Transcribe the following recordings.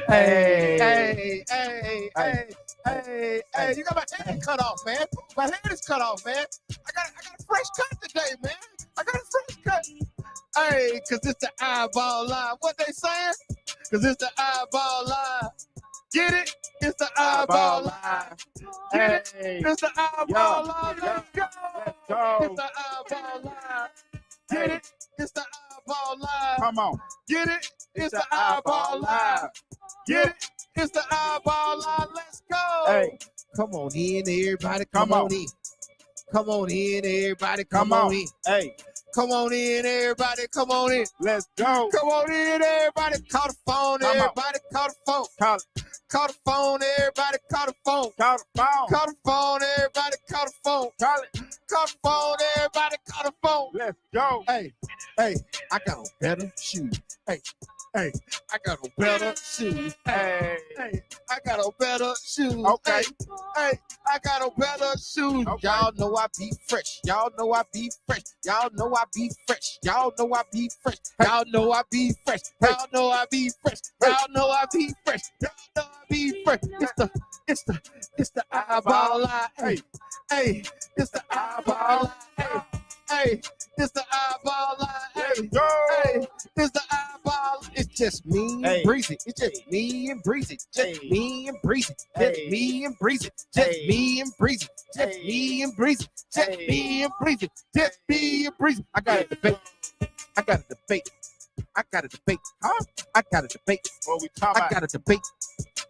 Hey, you got my head cut off, man. My head is cut off, man. I got a fresh cut today, man. I got a fresh cut. Hey, cause it's the IBall Live. What they saying? Cause it's the IBall Live. Get it? It's the IBall Live. Get it? It's the IBall Live. Let's go. It's the IBall Live. Get it? It's the IBall Live. Come on. Get it? It's the IBall Live. Get it? It's the IBall Live. Let's go. Hey, come on in, everybody. Come on in. Come on in, everybody. Come on in. Hey. Come on in, everybody. Come on in. Let's go. Come on in, everybody. Call the phone, everybody. Call the phone. Call it. Call the phone, everybody. Call the phone. Call the phone. Call the phone, everybody. Call the phone. Call it. Call the phone, everybody. Call the phone. Let's go. Hey, I got on better shoes. Hey, I got on better shoes. Hey, I got on better shoes. Okay. Hey, I got on better shoes. Okay. Y'all know I be fresh. Y'all know I be fresh. Y'all know I be fresh. Y'all know I be fresh. Y'all know I be fresh. Y'all know I be fresh. Y'all know I be fresh. Y'all know I be fresh. It's the IBall Live. Hey, it's the IBall Live. Hey, it's the IBall Live. Let's go. Hey, it's the IBall. It's just me and Breezy. It's just me and Breezy. Just me and Breezy. Just me and Breezy. Just me and Breezy. Just me and Breezy. Just me and Breezy. Just me and Breezy. I got a debate. I got a debate. I got a debate. Huh? I got a debate. What we talking about? I got a debate.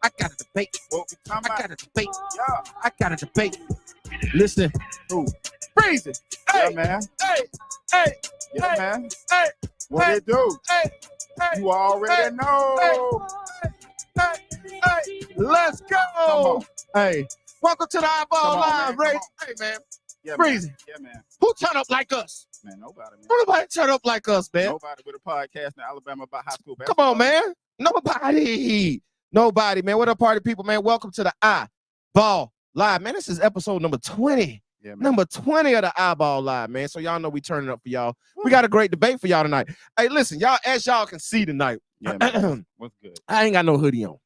I got a debate. What we talking about? I got a debate. Yeah. I got a debate. Listen. Who? Breezy. Yeah, Hey, man. hey. Yeah, Hey. man. Hey. What Hey. it do? Hey. You already know. Hey, let's go. Come on. Hey, welcome to the Come IBall on, Live, man. Ray. Come Hey, man. Yeah, Breezy. man. Yeah, man. Who turn up like us? Man, nobody, man. Nobody turn up like us, man. Nobody with a podcast in Alabama about high school basketball. Come on, man. Nobody, man. What up, party people, man? Welcome to the IBall Live, man. This is episode number 20. Yeah, man. Number 20 of the IBall Live, man. So y'all know we turning up for y'all. We got a great debate for y'all tonight. Hey, listen, y'all, as y'all can see tonight, Yeah, man. What's good? I ain't got no hoodie on.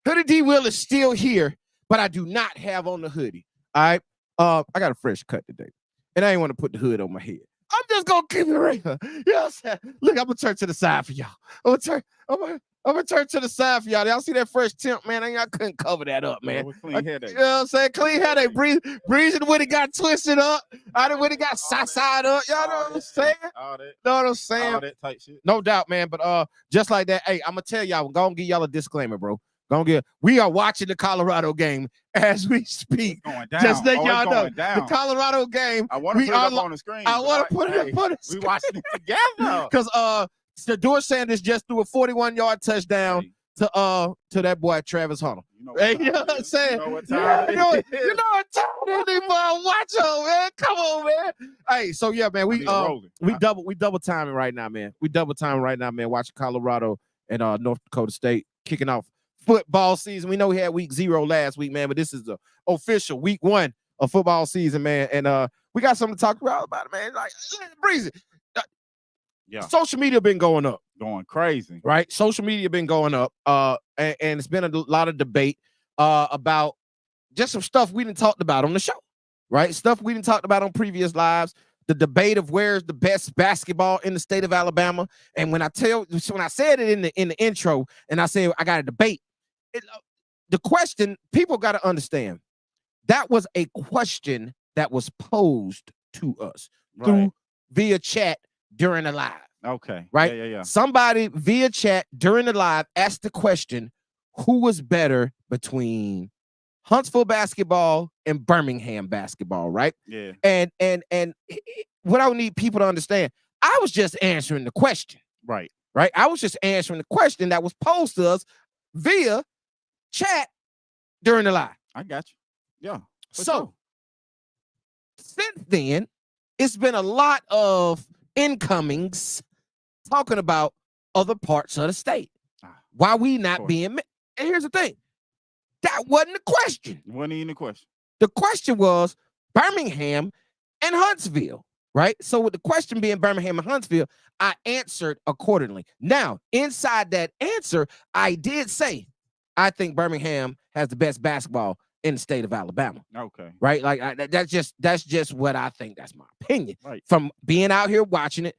Hoodie D Will is still here, but I do not have on the hoodie. All right. I got a fresh cut today. And I ain't want to put the hood on my head. I'm just gonna keep it real. You know what I'm saying? Look, I'm gonna turn to the side for y'all. I'm gonna turn to the side for y'all. Y'all see that fresh temp, man? I couldn't cover that up, man. Clean headache. You know what I'm saying? Clean headache. Breezing when it got twisted up. I done when it got side up. Y'all know what I'm saying? All that. Know what I'm saying? All that tight shit. No doubt, man. But just like that, hey, I'm gonna tell y'all, gonna give y'all a disclaimer, bro. We are watching the Colorado game as we speak. Going down. Just let y'all know down. the Colorado game. I want to put it up on the screen. I want to put it up on the screen. We watching it together. Because Shador Sanders just threw a 41-yard touchdown to that boy Travis Hunter. You know what I'm saying? You know what time you know what time it is, boy. Watch out, man. Come on, man. Hey, so yeah, man, we double timing right now, man. We double timing right now, man. Watching Colorado and North Dakota State kicking off football season. We know we had week 0 last week, man, but this is the official week 1 of football season, man. And we got something to talk about it, man. Like, Breezy. Yeah. Social media been going up. Going crazy. Right? Social media been going up. And it's been a lot of debate about just some stuff we didn't talked about on the show. Right? Stuff we didn't talked about on previous lives. The debate of where's the best basketball in the state of Alabama. And when I said it in the intro, and I said I got a debate, the question, people got to understand, that was a question that was posed to us via chat during the live. Okay. Right? Yeah. Somebody via chat during the live asked the question, who was better between Huntsville basketball and Birmingham basketball, right? Yeah. And what I would need people to understand, I was just answering the question. Right. I was just answering the question that was posed to us via chat during the live. I got you. Yeah. So since then, it's been a lot of incomings talking about other parts of the state. Why we not being, and here's the thing, that wasn't the question. Wasn't even the question. The question was Birmingham and Huntsville. right? So with the question being Birmingham and Huntsville, I answered accordingly. Now, inside that answer, I did say I think Birmingham has the best basketball in the state of Alabama. Okay. Right? Like that's just what I think. That's my opinion. Right. From being out here watching it,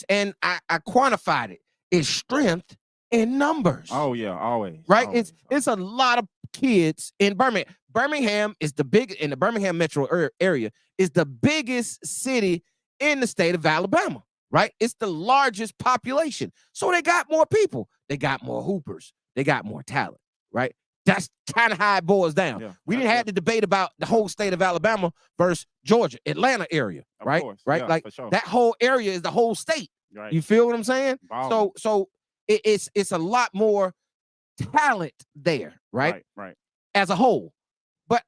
and I quantified it. It's strength in numbers. Oh yeah, always. Right? Always. It's a lot of kids in Birmingham. Birmingham is the Birmingham metro area is the biggest city in the state of Alabama, right? It's the largest population. So they got more people. They got more hoopers. They got more talent, right? That's kind of how it boils down. Yeah, we didn't have the debate about the whole state of Alabama versus Georgia, Atlanta area, right? Of course. Right? Yeah, like for sure. that whole area is the whole state. Right. You feel what I'm saying? Ballin'. So it's a lot more talent there, right? Right. As a whole. But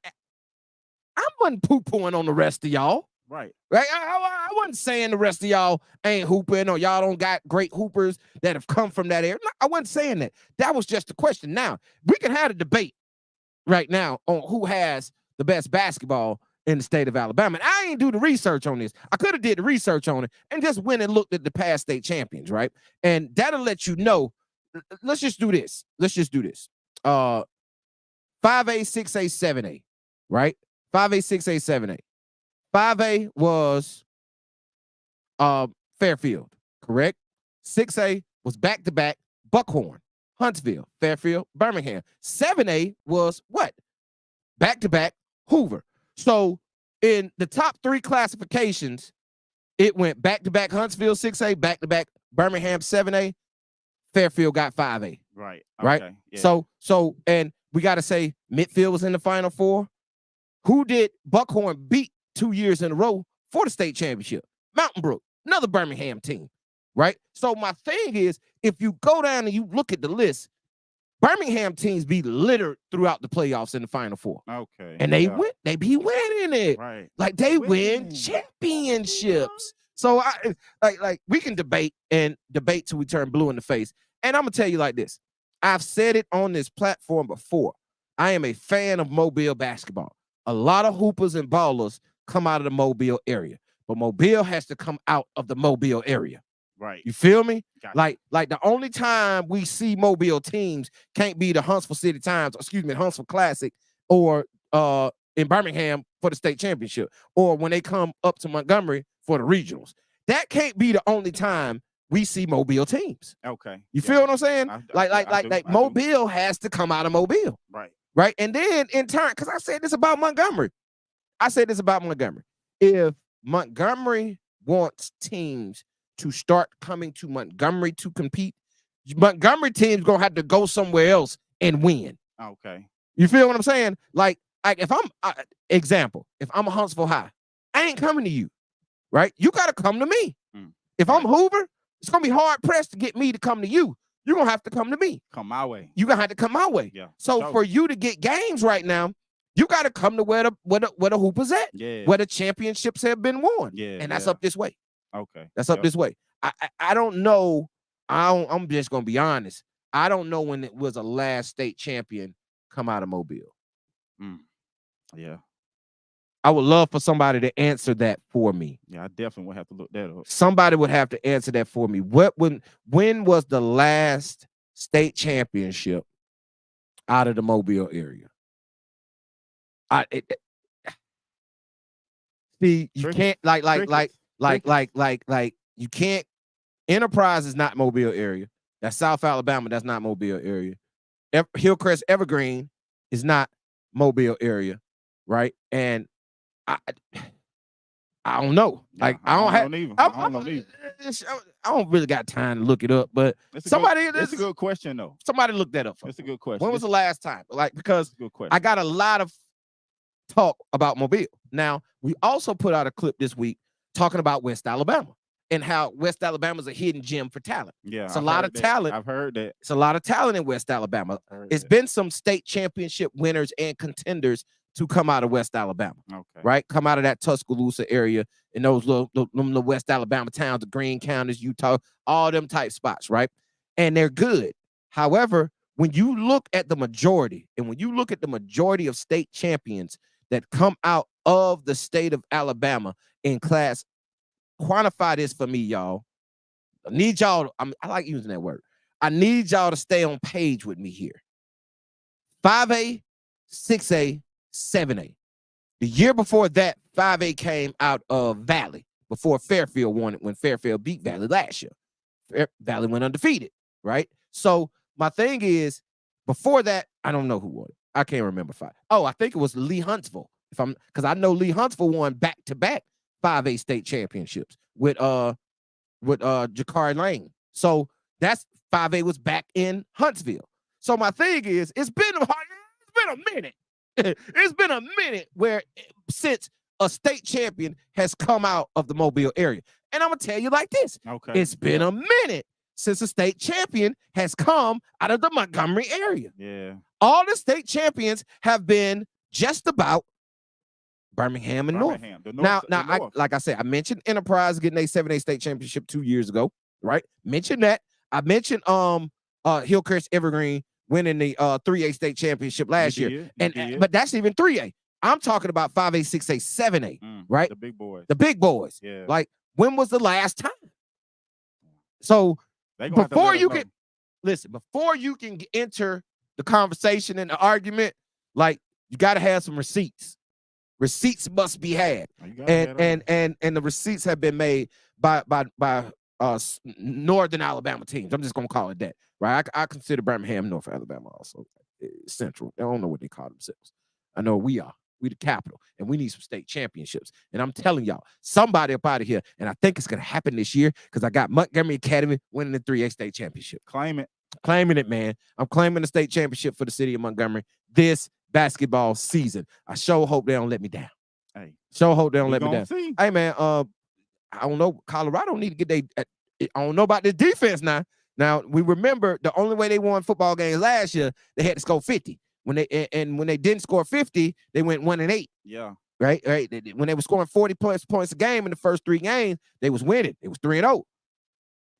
I wasn't poo-pooing on the rest of y'all. Right. I wasn't saying the rest of y'all ain't hooping or y'all don't got great hoopers that have come from that area. No, I wasn't saying that. That was just a question. Now, we can have a debate right now on who has the best basketball in the state of Alabama. And I ain't do the research on this. I could have did the research on it and just went and looked at the past state champions, right? And that'll let you know. Let's just do this. 5A, 6A, 7A, right? 5A, 6A, 7A. 5A was Fairfield, correct? 6A was back-to-back Buckhorn, Huntsville, Fairfield, Birmingham. 7A was what? Back-to-back Hoover. So in the top three classifications, it went back-to-back Huntsville, 6A, back-to-back Birmingham, 7A. Fairfield got 5A. Right. Right? Okay. Yeah. So, and we got to say Midfield was in the Final Four. Who did Buckhorn beat 2 years in a row for the state championship? Mountain Brook, another Birmingham team, right? So my thing is, if you go down and you look at the list, Birmingham teams be littered throughout the playoffs in the Final Four. Okay. And they be winning it. Right. Like they win championships. So I we can debate till we turn blue in the face. And I'm gonna tell you like this. I've said it on this platform before. I am a fan of Mobile basketball. A lot of hoopers and ballers come out of the Mobile area, but Mobile has to come out of the Mobile area. Right. You feel me? Gotcha. Like the only time we see Mobile teams can't be the Huntsville City Times, Huntsville Classic, or in Birmingham for the state championship, or when they come up to Montgomery for the regionals. That can't be the only time we see Mobile teams. Okay. You feel what I'm saying? I do. Mobile has to come out of Mobile. Right. Right. And then in turn, because I said this about Montgomery. If Montgomery wants teams to start coming to Montgomery to compete, Montgomery teams gonna have to go somewhere else and win. Okay. You feel what I'm saying? Like if I'm if I'm a Huntsville High, I ain't coming to you, right? You gotta come to me. If I'm Hoover, it's gonna be hard pressed to get me to come to you. You're gonna have to come to me. Come my way. You're gonna have to come my way. Yeah. So for you to get games right now, you gotta come to where the Hoopers at. Yeah. Where the championships have been won. Yeah. And that's up this way. Okay. That's up this way. I don't know. I'm just gonna be honest. I don't know when it was a last state champion come out of Mobile. Yeah. I would love for somebody to answer that for me. Yeah, I definitely would have to look that up. Somebody would have to answer that for me. When was the last state championship out of the Mobile area? See, you can't you can't. Enterprise is not Mobile area. That's South Alabama. That's not Mobile area. Hillcrest Evergreen is not Mobile area, right? And I don't know. Like I don't really got time to look it up, but That's it's a good question though. Somebody look that up. That's a good question. When was the last time? Like because good question. I got a lot of talk about Mobile. Now we also put out a clip this week talking about West Alabama and how West Alabama is a hidden gem for talent. Yeah, it's a lot of talent. I've heard that. It's a lot of talent in West Alabama. It's been some state championship winners and contenders to come out of West Alabama. Okay. Right? Come out of that Tuscaloosa area and those little West Alabama towns, the Green Counties, Utah, all them type spots, right? And they're good. However, when you look at the majority of state champions that come out of the state of Alabama in Class quantify this for me, y'all. I need y'all. I like using that word. I need y'all to stay on page with me here. 5A, 6A, 7A. The year before that, 5A came out of Valley before Fairfield won it when Fairfield beat Valley last year. Valley went undefeated, right? So my thing is, before that, I don't know who won it. I can't remember 5. Oh, I think it was Lee Huntsville. Because I know Lee Huntsville won back-to-back 5A state championships with Jakari Lane. So that's 5A was back in Huntsville. So my thing is, it's been a minute. It's been a minute since a state champion has come out of the Mobile area. And I'm gonna tell you like this. Okay. It's been a minute since a state champion has come out of the Montgomery area. Yeah. All the state champions have been just about Birmingham and North. Now, like I said, I mentioned Enterprise getting a 7A state championship 2 years ago, right? Mentioned that. I mentioned Hillcrest Evergreen winning the 3A state championship last year. But that's even 3A. I'm talking about 5A, 6A, 7A, right? The big boys. The big boys. Yeah. Like, when was the last time? So before you can enter the conversation and the argument, like, you got to have some receipts. Receipts must be had, and the receipts have been made by Northern Alabama teams. I'm just gonna call it that, right? I consider Birmingham North Alabama also Central. I don't know what they call themselves. I know we the capital, and we need some state championships. And I'm telling y'all, somebody up out of here, and I think it's gonna happen this year because I got Montgomery Academy winning the 3A state championship. Claiming it, man. I'm claiming the state championship for the city of Montgomery this basketball season. I sure hope they don't let me down. Hey, sure hope they don't let me down. See. Hey, man, I don't know. Colorado need to get I don't know about this defense now. Now, we remember the only way they won football games last year, they had to score 50. When they didn't score 50, they went 1-8. Yeah. Right? When they were scoring 40 points a game in the first 3 games, they was winning. It was 3-0.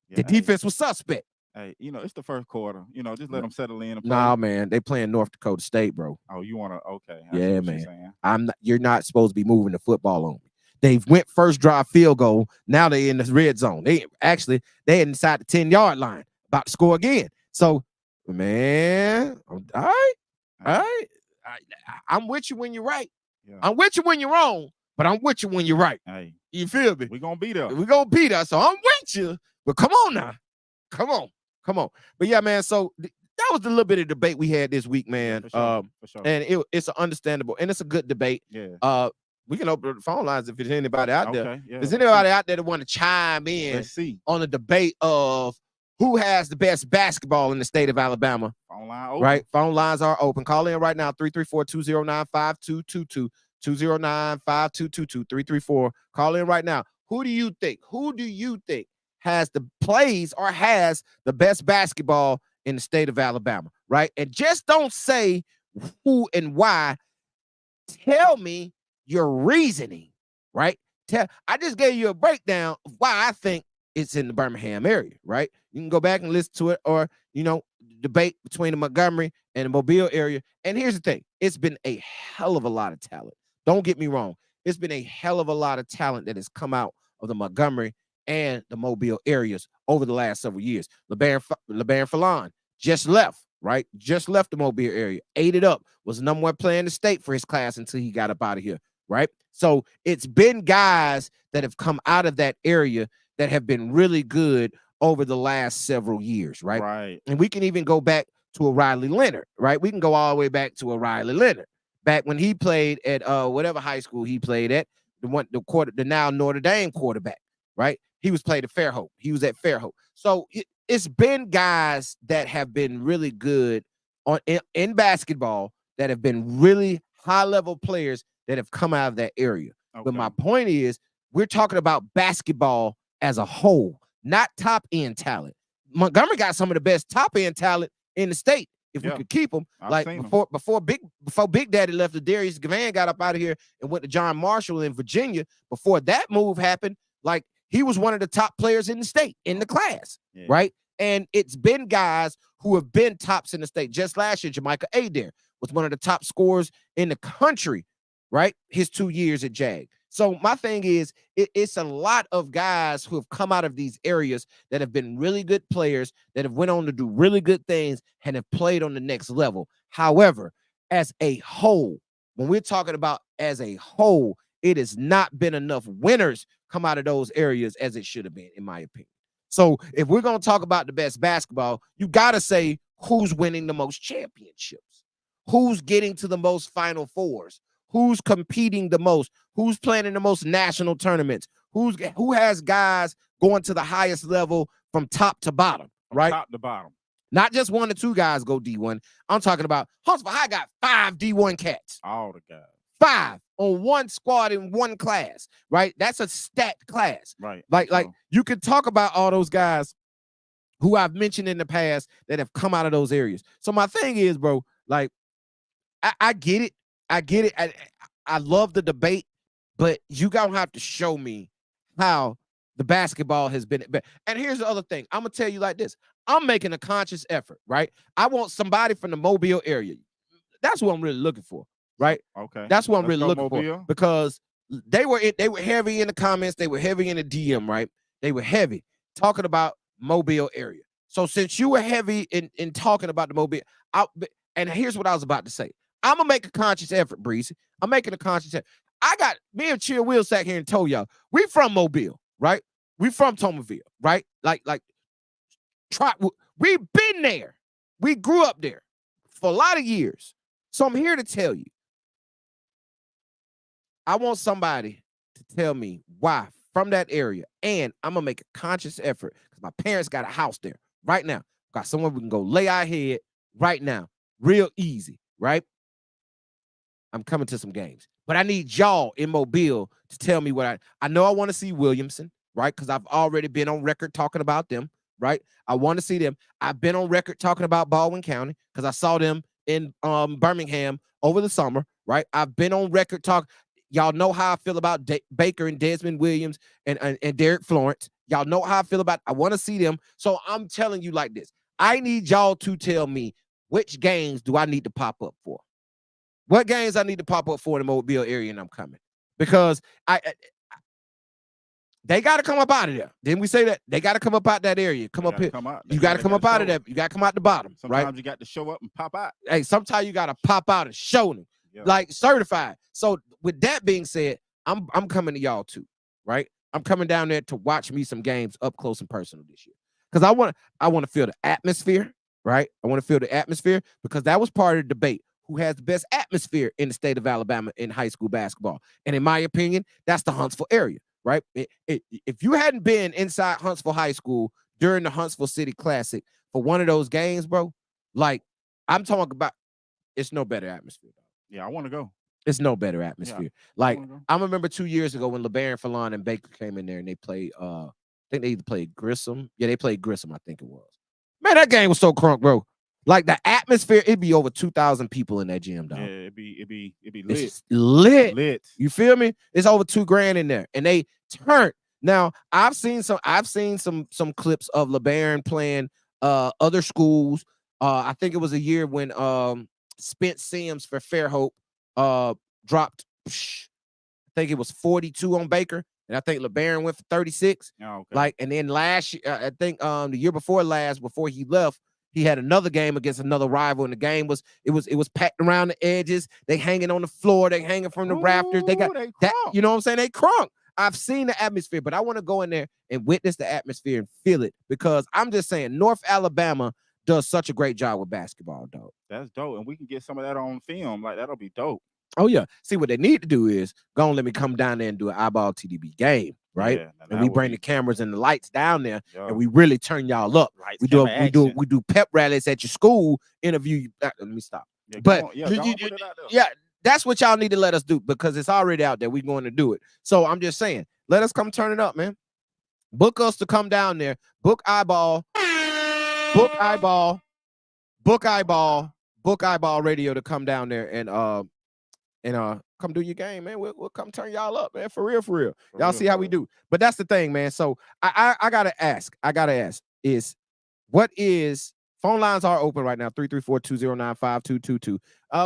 Yeah, the defense was suspect. Hey, it's the first quarter. Just let them settle in. Nah, man, they playing North Dakota State, bro. Oh, you want to? Okay. Yeah, man. You're not supposed to be moving the football on me. They went first drive field goal. Now they in the red zone. They inside the 10-yard line, about to score again. So, man, all right. I'm with you when you're right. Yeah. I'm with you when you're wrong, but I'm with you when you're right. Hey, you feel me? We're gonna beat us. So I'm with you, but come on now. Come on. But yeah, man, so that was the little bit of debate we had this week, man. For sure. And it's an understandable, and it's a good debate. Yeah. We can open up the phone lines if there's anybody out there. Yeah. If there's anybody out there that want to chime in on the debate of who has the best basketball in the state of Alabama. Phone line open. Right? Phone lines are open. Call in right now, 334-209-5222, 209-5222, 334. Call in right now. Who do you think has the plays or has the best basketball in the state of Alabama, right? And just don't say who and why. Tell me your reasoning, right? I just gave you a breakdown of why I think it's in the Birmingham area, right? You can go back and listen to it, or, debate between the Montgomery and the Mobile area. And here's the thing. It's been a hell of a lot of talent. Don't get me wrong. It's been a hell of a lot of talent that has come out of the Montgomery and the Mobile areas over the last several years. LeBaron Fallon just left, right? Just left the Mobile area, ate it up, was the number 1 player in the state for his class until he got up out of here, right? So it's been guys that have come out of that area that have been really good over the last several years, right? Right. And we can even go back to a Riley Leonard, right? We can go all the way back to a Riley Leonard, back when he played at whatever high school he played at, the now Notre Dame quarterback, right? He was played at Fairhope. He was at Fairhope. So it's been guys that have been really good in basketball, that have been really high-level players that have come out of that area. Okay. But my point is, we're talking about basketball as a whole, not top-end talent. Montgomery got some of the best top-end talent in the state, if we could keep them. Like before Big Daddy left, the Darius Gavan got up out of here and went to John Marshall in Virginia. Before that move happened, like, he was one of the top players in the state, in the class, right? And it's been guys who have been tops in the state. Just last year, Jamaica Adair was one of the top scorers in the country, right? His 2 years at Jag. So my thing is, it's a lot of guys who have come out of these areas that have been really good players that have went on to do really good things and have played on the next level. However, as a whole, when we're talking about as a whole, it has not been enough winners come out of those areas as it should have been, in my opinion. So if we're going to talk about the best basketball, you got to say who's winning the most championships, who's getting to the most Final Fours, who's competing the most, who's playing in the most national tournaments, who has guys going to the highest level from top to bottom, right? Top to bottom. Not just 1 or 2 guys go D1. I'm talking about Huntsville High got 5 D1 cats. All the guys. 5 on one squad in one class, right? That's a stacked class. Right. Like you can talk about all those guys who I've mentioned in the past that have come out of those areas. So my thing is, bro, like, I get it. I get it. I love the debate, but you gonna have to show me how the basketball has been. And here's the other thing. I'm gonna tell you like this. I'm making a conscious effort, right? I want somebody from the Mobile area. That's what I'm really looking for, right? Okay. That's what I'm really looking for, because they were heavy in the comments. They were heavy in the DM, right? They were heavy talking about Mobile area. So since you were heavy in talking about the Mobile, and here's what I was about to say. I'm gonna make a conscious effort, Breezy. I'm making a conscious effort. Me and Chill Will sat here and told y'all we from Mobile, right? We from Tomerville, right? We've been there. We grew up there for a lot of years. So I'm here to tell you, I want somebody to tell me why from that area, and I'm gonna make a conscious effort because my parents got a house there right now. Got somewhere we can go lay our head right now, real easy, right? I'm coming to some games, but I need y'all in Mobile to tell me what I know. I want to see Williamson, right? Because I've already been on record talking about them, right? I want to see them. I've been on record talking about Baldwin County because I saw them in Birmingham over the summer, right? I've been on record talk. Y'all know how I feel about Baker and Desmond Williams and Derek Florence. Y'all know how I feel about. I want to see them. So I'm telling you like this. I need y'all to tell me which games do I need to pop up for. What games I need to pop up for in the Mobile area, and I'm coming because they got to come up out of there. Didn't we say that? They got to come up out that area. Come up here. You got to come up out of there. You got to come out the bottom. Sometimes you got to show up and pop out. Hey, sometimes you got to pop out and show them, like certified. So with that being said, I'm coming to y'all too, right? I'm coming down there to watch me some games up close and personal this year because I want to feel the atmosphere, right? I want to feel the atmosphere because that was part of the debate. Who has the best atmosphere in the state of Alabama in high school basketball? And in my opinion, that's the Huntsville area, right? If you hadn't been inside Huntsville High School during the Huntsville City Classic for one of those games, bro, like I'm talking about, it's no better atmosphere. Yeah, I want to go. It's no better atmosphere. Yeah, like I remember 2 years ago when LeBaron, Fallon, and Baker came in there and they played, I think they either played Grissom. Yeah, they played Grissom, I think it was. Man, that game was so crunk, bro. Like the atmosphere, it'd be over 2,000 people in that gym, dog. Yeah, it'd be lit. It's lit. You feel me? It's over $2,000 in there, and they turned. Now I've seen some clips of LeBaron playing other schools. I think it was a year when Spence Sims for Fairhope dropped. I think it was 42 on Baker, and I think LeBaron went for 36. Oh, okay. Like, and then last year, I think the year before last, before he left. He had another game against another rival, and the game was packed around the edges. They hanging on the floor, they hanging from the rafters. They got that, you know what I'm saying? They crunk. I've seen the atmosphere, but I want to go in there and witness the atmosphere and feel it because I'm just saying North Alabama does such a great job with basketball, dog. That's dope, and we can get some of that on film. Like that'll be dope. Oh yeah. See, what they need to do is go and let me come down there and do an IBall TDB game, right? Yeah, and we bring the cameras and the lights down there, and we really turn y'all up. We do pep rallies at your school. Interview. Let me stop. Yeah, but yeah, that's what y'all need to let us do because it's already out there. We're going to do it. So I'm just saying, let us come turn it up, man. Book us to come down there. Book IBall. Book IBall. Book IBall. Book IBall Radio to come down there and come do your game, man. We'll come turn y'all up, man. For real. Y'all see how we do. But that's the thing, man. So I gotta ask, is what is phone lines are open right now, 334-209-5222.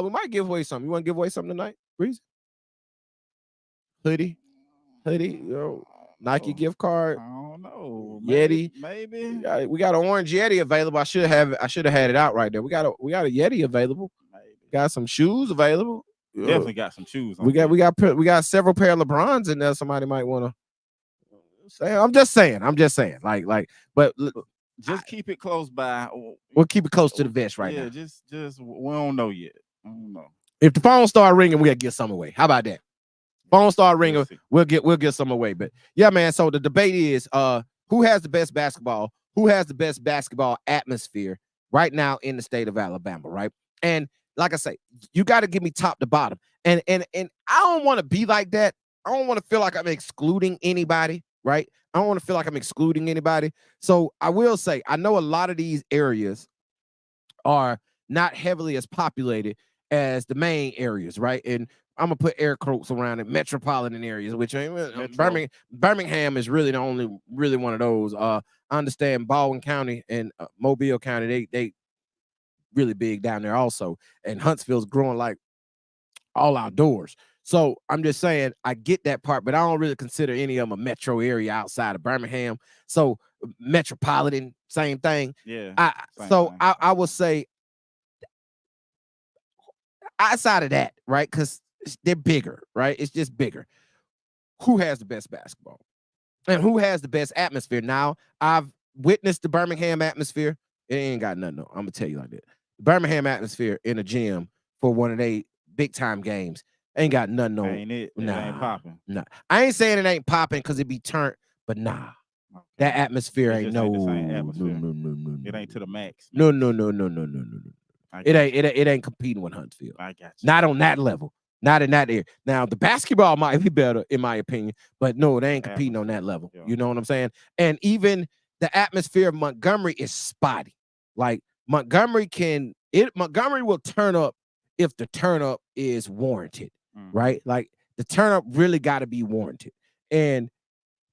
We might give away something. You want to give away something tonight, Breeze? Hoodie? hoodie, Nike gift I card, don't know. Yeti. Maybe. We got an orange Yeti available. I should have had it out right there. We got a Yeti available. Maybe. Got some shoes available. Definitely got some shoes on. We got several pair of LeBrons in there. Somebody might want to say. I'm just saying. But just keep it close by. We'll keep it close to the vest right now. Yeah, just we don't know yet. I don't know. If the phone start ringing, we'll get some away. How about that? Phone start ringing, we'll get some away. But yeah, man. So the debate is who has the best basketball? Who has the best basketball atmosphere right now in the state of Alabama, right? And like I say, you got to give me top to bottom. And I don't want to be like that. I don't want to feel like I'm excluding anybody, right? I don't want to feel like I'm excluding anybody. So I will say, I know a lot of these areas are not heavily as populated as the main areas, right? And I'm gonna put air quotes around it, metropolitan areas, which Birmingham is really the only one of those. I understand Baldwin County and Mobile County, they really big down there also, and Huntsville's growing like all outdoors. So I'm just saying I get that part, but I don't really consider any of them a metro area outside of Birmingham. So metropolitan, same thing. Yeah. I will say outside of that, right? Because they're bigger, right? It's just bigger. Who has the best basketball? And who has the best atmosphere? Now, I've witnessed the Birmingham atmosphere. It ain't got nothing. I'm going to tell you like that. The Birmingham atmosphere in a gym for one of their big-time games ain't got nothing on. Ain't it? Nah. It ain't popping. Nah. I ain't saying it ain't popping because it be turned, but nah. Okay. That atmosphere ain't no. No. It ain't to the max. No. It ain't competing with Huntsville. I got you. Not on that level. Not in that area. Now, the basketball might be better, in my opinion, but no, it ain't competing on that level. Yeah. You know what I'm saying? And even the atmosphere of Montgomery is spotty. Like Montgomery will turn up if the turn up is warranted, right? Like the turn up really got to be warranted. And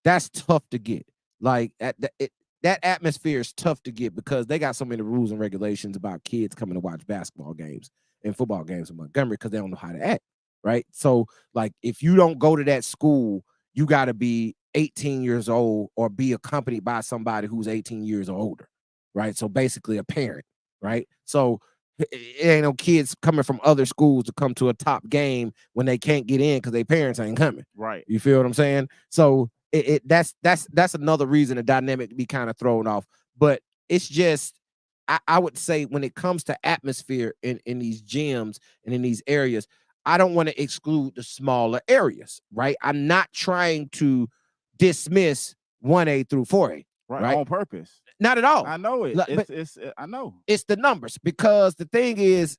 that's tough to get. Like that atmosphere is tough to get because they got so many rules and regulations about kids coming to watch basketball games and football games in Montgomery because they don't know how to act, right? So, like, if you don't go to that school, you got to be 18 years old or be accompanied by somebody who's 18 years or older, right? So, basically a parent, right? So, it ain't no kids coming from other schools to come to a top game when they can't get in because their parents ain't coming. Right. You feel what I'm saying? So, that's another reason the dynamic to be kind of thrown off. But it's just, I would say when it comes to atmosphere in these gyms and in these areas, I don't want to exclude the smaller areas, right? I'm not trying to dismiss 1A through 4A. Right? On purpose. Not at all. I know it. I know. It's the numbers because the thing is,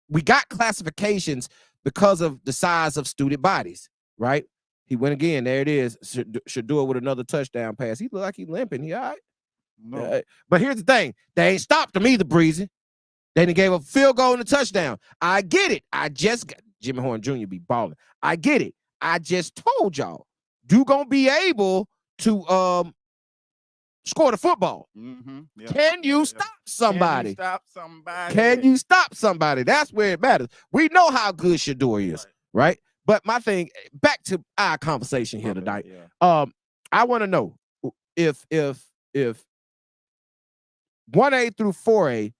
we got classifications because of the size of student bodies, right? He went again. There it is. Should do it with another touchdown pass. He look like he's limping. He all right? No. But here's the thing. They ain't stopped him either, Breezy. Then he gave a field goal and a touchdown. I get it. Jimmy Horn Jr. be balling. I get it. I just told y'all, you gonna be able to score the football. Yeah. Can you stop somebody? Can you stop somebody? That's where it matters. We know how good Shador is, right? But my thing, back to our conversation here tonight. Yeah. I want to know if 1A through 4A,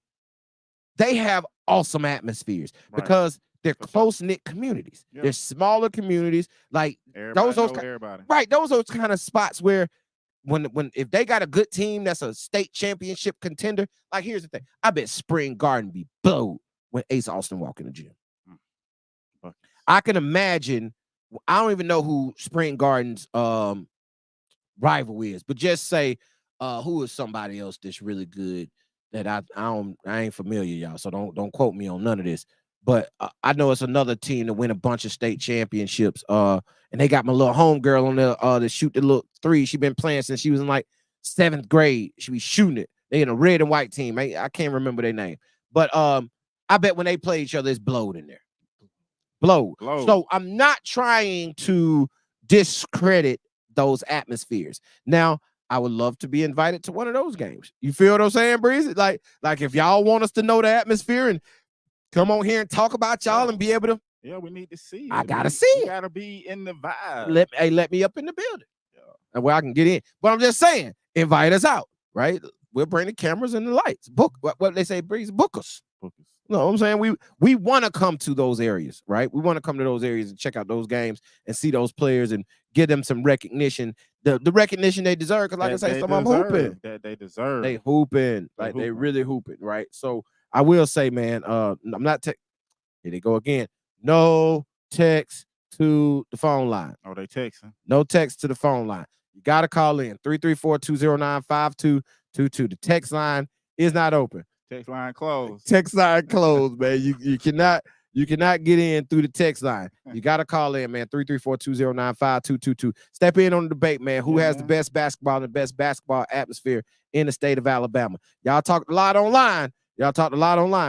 they have awesome atmospheres because they're close-knit communities. Yep. They're smaller communities. Like everybody. Right. Those are kind of spots where if they got a good team that's a state championship contender, like here's the thing. I bet Spring Garden be blowed when Ace Austin walk in the gym. I can imagine. I don't even know who Spring Garden's rival is, but just say who is somebody else that's really good that I ain't familiar, y'all. So don't quote me on none of this. But I know it's another team to win a bunch of state championships. And they got my little homegirl on there to shoot the little three. She been playing since she was in like 7th grade. She be shooting it. They in a red and white team. I can't remember their name. But I bet when they play each other, it's blowed in there. Blowed. So I'm not trying to discredit those atmospheres. Now, I would love to be invited to one of those games. You feel what I'm saying, Breezy? Like if y'all want us to know the atmosphere and come on here and talk about y'all and be able to Yeah, we need to see it. I gotta see it. it. Gotta be in the vibe. Let me up in the building. And where I can get in. But I'm just saying, invite us out, right? We'll bring the cameras and the lights. Book what they say, Breeze, book us. You know what I'm saying? We want to come to those areas, right? We want to come to those areas and check out those games and see those players and give them some recognition, the recognition they deserve. Because like I say, some of them hooping. That they deserve. They hooping. Like they really hooping, right? So I will say, man, I'm not here they go again. No text to the phone line. Oh, they texting. No text to the phone line. You got to call in 334-209-5222. The text line is not open. Text line closed. Text line closed, man. You cannot get in through the text line. You got to call in, man. 334-209-5222. Step in on the debate, man. Who has the best basketball and the best basketball atmosphere in the state of Alabama? Y'all talked a lot online.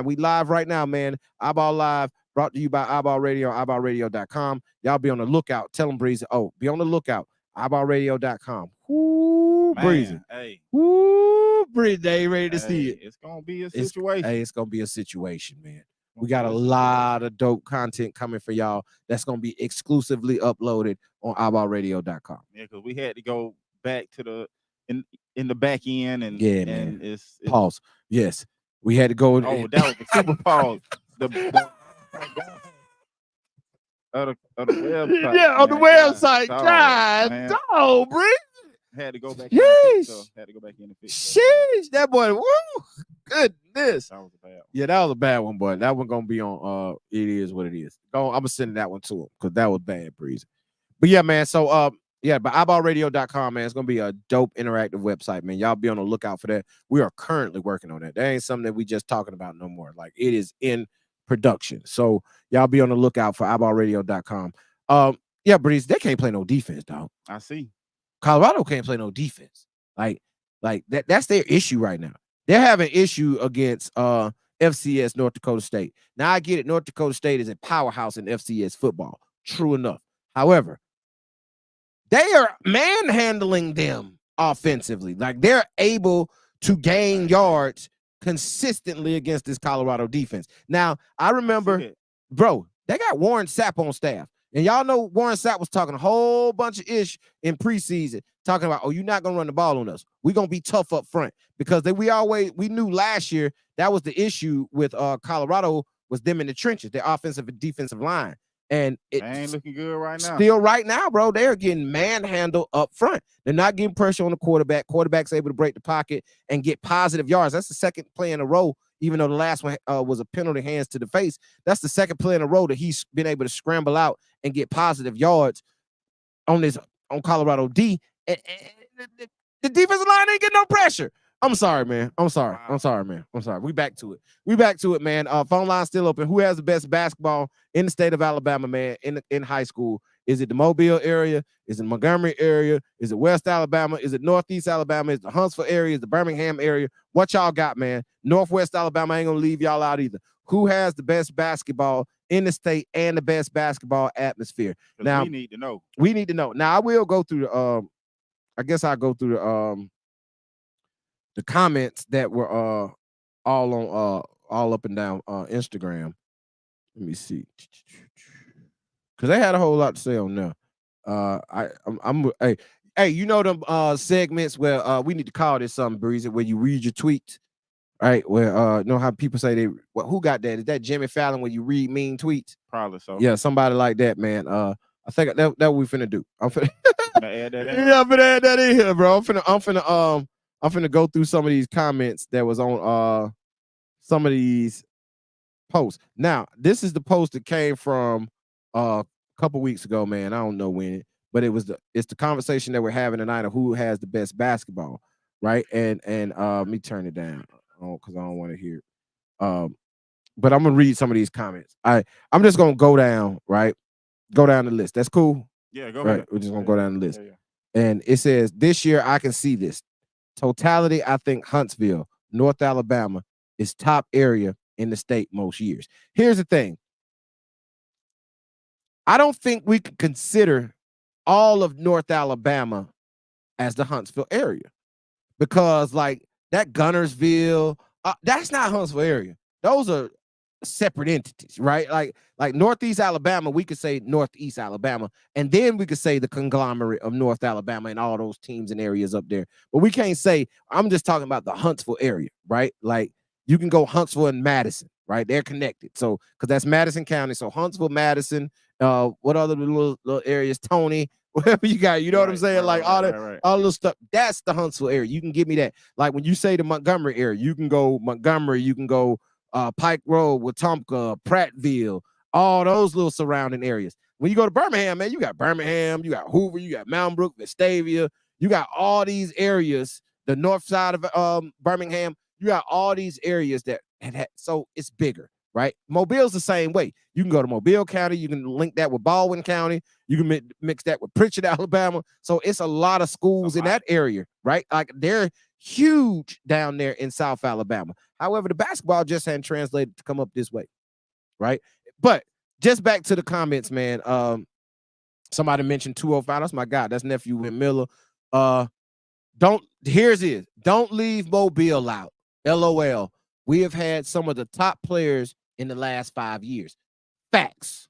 We live right now, man. IBall Live, brought to you by IBall Radio, IBallRadio.com. Y'all be on the lookout. Tell them, Breezy. Oh, be on the lookout. IBallRadio.com. Woo, Breezy. Hey. Woo, Breezy. They ready to see it. It's going to be a situation. It's going to be a situation, man. We got a lot of dope content coming for y'all that's going to be exclusively uploaded on IBallRadio.com. Yeah, because we had to go back to the in the back end and man. It's pause. Yes. We had to go. Oh, that was the super pause. The website. Yeah, on the website. God, no, Bree. Had to go back. Had to go back in and fix. Sheesh, that boy. Woo, goodness. That was a bad one. Yeah, that was a bad one, boy. That one gonna be on. It is what it is. I'm gonna send that one to him because that was bad, Breezy. But yeah, man. So yeah, but IBallRadio.com, man. It's gonna be a dope interactive website, man. Y'all be on the lookout for that. We are currently working on that. That ain't something that we just talking about no more. Like it is in production. So y'all be on the lookout for IBallRadio.com. Yeah, Breeze, they can't play no defense, dog. I see. Colorado can't play no defense. Like that's their issue right now. They're having issue against FCS North Dakota State. Now I get it. North Dakota State is a powerhouse in FCS football. True enough. However, they are manhandling them offensively. Like they're able to gain yards consistently against this Colorado defense. Now, I remember, bro, they got Warren Sapp on staff. And y'all know Warren Sapp was talking a whole bunch of ish in preseason, talking about, oh, you're not going to run the ball on us. We're going to be tough up front. Because we knew last year that was the issue with Colorado was them in the trenches, their offensive and defensive line. And it ain't looking good right now. Still right now, bro, they're getting manhandled up front. They're not getting pressure on the quarterback. Quarterback's able to break the pocket and get positive yards. That's the second play in a row, even though the last one was a penalty, hands to the face. That's the second play in a row that he's been able to scramble out and get positive yards on Colorado D. And the defensive line ain't getting no pressure. I'm sorry, man. I'm sorry. We back to it, man. Phone line still open. Who has the best basketball in the state of Alabama, man, in high school? Is it the Mobile area? Is it Montgomery area? Is it West Alabama? Is it Northeast Alabama? Is it the Huntsville area? Is the Birmingham area? What y'all got, man? Northwest Alabama ain't gonna leave y'all out either. Who has the best basketball in the state and the best basketball atmosphere? Now we need to know. We need to know. Now I will go through the I guess I'll go through the comments that were all up and down Instagram. Let me see, because they had a whole lot to say on there. Hey, you know them segments where we need to call this something, Breezy, where you read your tweets, right? Where you know how people say who got that? Is that Jimmy Fallon when you read mean tweets? Probably so. Yeah, somebody like that, man. I think that what we finna do. I'm finna add that in. Yeah, I'm finna add that in here, bro. I'm finna go through some of these comments that was on some of these posts. Now, this is the post that came from a couple weeks ago, man. I don't know when, but it's the conversation that we're having tonight of who has the best basketball, right? And let me turn it down because I don't want to hear it. But I'm gonna read some of these comments. I'm just gonna go down, right? Go down the list. That's cool. Yeah, go right. ahead. We're just gonna go down the list. Yeah. And it says, this year I can see this. Totality, I think Huntsville, North Alabama is top area in the state most years. Here's the thing. I don't think we can consider all of North Alabama as the Huntsville area because like that Gunnersville, that's not Huntsville area. Those are separate entities, right? Like Northeast Alabama, we could say Northeast Alabama, and then we could say the conglomerate of North Alabama and all those teams and areas up there. But we can't say, I'm just talking about the Huntsville area, right? Like you can go Huntsville and Madison, right? They're connected. So because that's Madison County. So Huntsville, Madison, what other little areas, Tony, whatever you got, you know what I'm saying? Like all that, all the stuff. That's the Huntsville area. You can give me that. Like when you say the Montgomery area, you can go Montgomery, you can go Pike Road, Wetumpka, Prattville, all those little surrounding areas. When you go to Birmingham, man, you got Birmingham, you got Hoover, you got Mountain Brook, Vestavia, you got all these areas, the north side of Birmingham, you got all these areas that so it's bigger, right? Mobile's the same way. You can go to Mobile County, you can link that with Baldwin County, you can mix that with Pritchard, Alabama. So it's a lot of schools in that area, right? Like they're huge down there in South Alabama. However, the basketball just hadn't translated to come up this way, right? But just back to the comments, man. Somebody mentioned 205. That's my guy. That's nephew Win Miller. Don't leave Mobile out. LOL. We have had some of the top players in the last 5 years. Facts.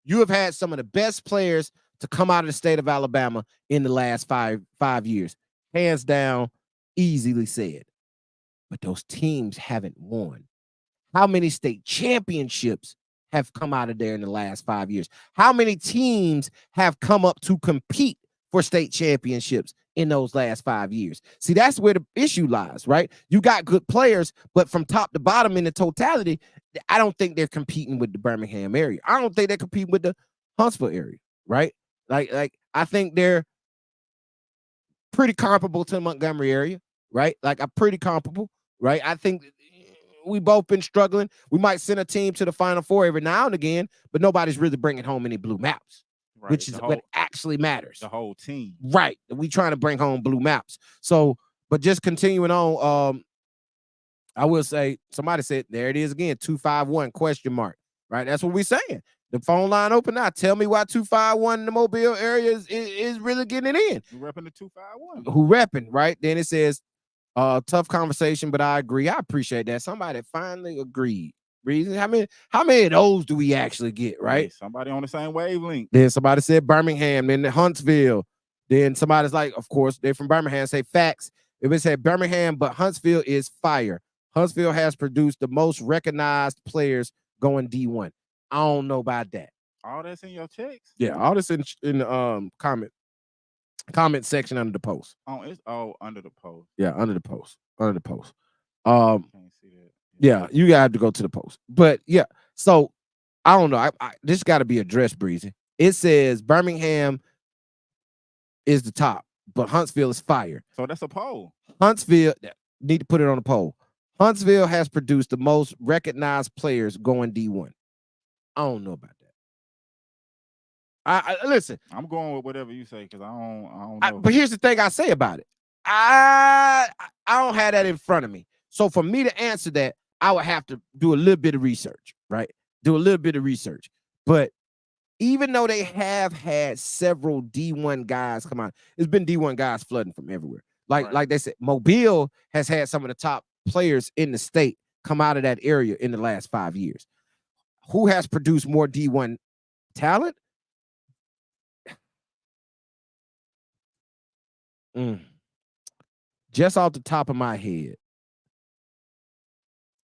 You have had some of the best players to come out of the state of Alabama in the last five years. Hands down, easily said. But those teams haven't won. How many state championships have come out of there in the last 5 years? How many teams have come up to compete for state championships in those last 5 years? See, that's where the issue lies, right? You got good players, but from top to bottom in the totality, I don't think they're competing with the Birmingham area. I don't think they're competing with the Huntsville area, right? Like I think they're pretty comparable to the Montgomery area, right? Like I'm pretty comparable. Right, I think we both been struggling. We might send a team to the Final Four every now and again, but nobody's really bringing home any blue maps, right, which is what actually matters. The whole team, right? We trying to bring home blue maps. So, but just continuing on, I will say somebody said there it is again, 251 ? Right, that's what we're saying. The phone line open now. Tell me why 251 in the Mobile area is really getting it in. Who repping the 251? Who repping, right? Then it says. Tough conversation, but I agree. I appreciate that. Somebody finally agreed. Reason how many of those do we actually get, right? Hey, somebody on the same wavelength. Then somebody said Birmingham, then Huntsville. Then somebody's like, of course, they're from Birmingham, say facts. If it said Birmingham, but Huntsville is fire. Huntsville has produced the most recognized players going D1. I don't know about that. All that's in your text? Yeah, all this in the comment section under the post. Oh, it's under the post. Yeah, under the post. Under the post. Can't see that. Yeah, you got to go to the post. But yeah, so I don't know. This got to be addressed, Breezy. It says Birmingham is the top, but Huntsville is fire. So that's a poll. Huntsville, need to put it on the poll. Huntsville has produced the most recognized players going D1. I don't know about that. I listen. I'm going with whatever you say because I don't know. But here's the thing I say about it. I don't have that in front of me. So for me to answer that, I would have to do a little bit of research, right? Do a little bit of research. But even though they have had several D1 guys come out, it's been D1 guys flooding from everywhere. Like they said, Mobile has had some of the top players in the state come out of that area in the last 5 years. Who has produced more D1 talent? Just off the top of my head,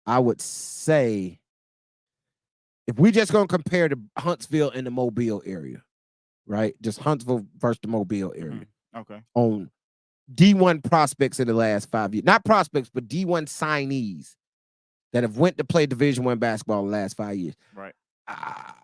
I would say if we just gonna compare the Huntsville and the Mobile area, right? Just Huntsville versus the Mobile area. Okay. On D1 prospects in the last 5 years, not prospects, but D1 signees that have went to play Division I basketball in the last 5 years. Right. I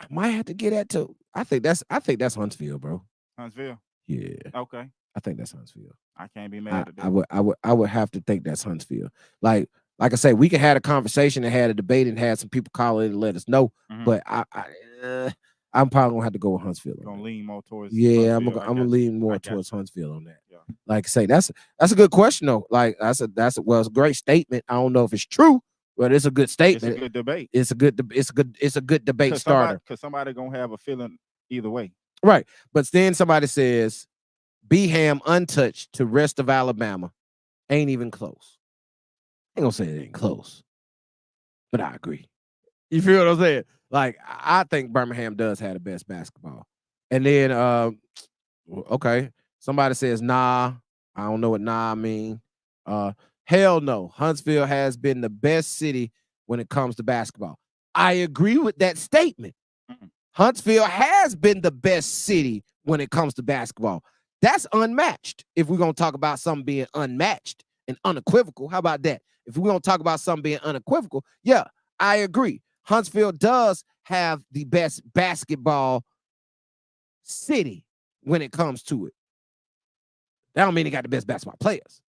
might have to get that too. I think that's Huntsville, bro. Huntsville. Yeah. Okay. I think that's Huntsville. I can't be mad at that. I would have to think that's Huntsville. Like I say, we could have a conversation and had a debate and had some people call in and let us know. But I'm probably gonna have to go with Huntsville. Gonna lean more towards. Yeah, I'm gonna lean more towards Huntsville on that. Yeah. Like I say, that's a good question though. Like it's a great statement. I don't know if it's true, but it's a good statement. It's a good debate. It's a good debate starter. Because somebody gonna have a feeling either way. Right. But then somebody says Beham untouched to rest of Alabama. Ain't even close. I ain't gonna say it ain't close. but I agree. You feel what I'm saying? Like, I think Birmingham does have the best basketball. And then, okay, somebody says, nah. I don't know what nah mean. Hell no. Huntsville has been the best city when it comes to basketball. I agree with that statement. Huntsville has been the best city when it comes to basketball. That's unmatched. If we're going to talk about something being unmatched and unequivocal, how about that? If we're going to talk about something being unequivocal, yeah, I agree. Huntsville does have the best basketball city when it comes to it. That don't mean they got the best basketball players,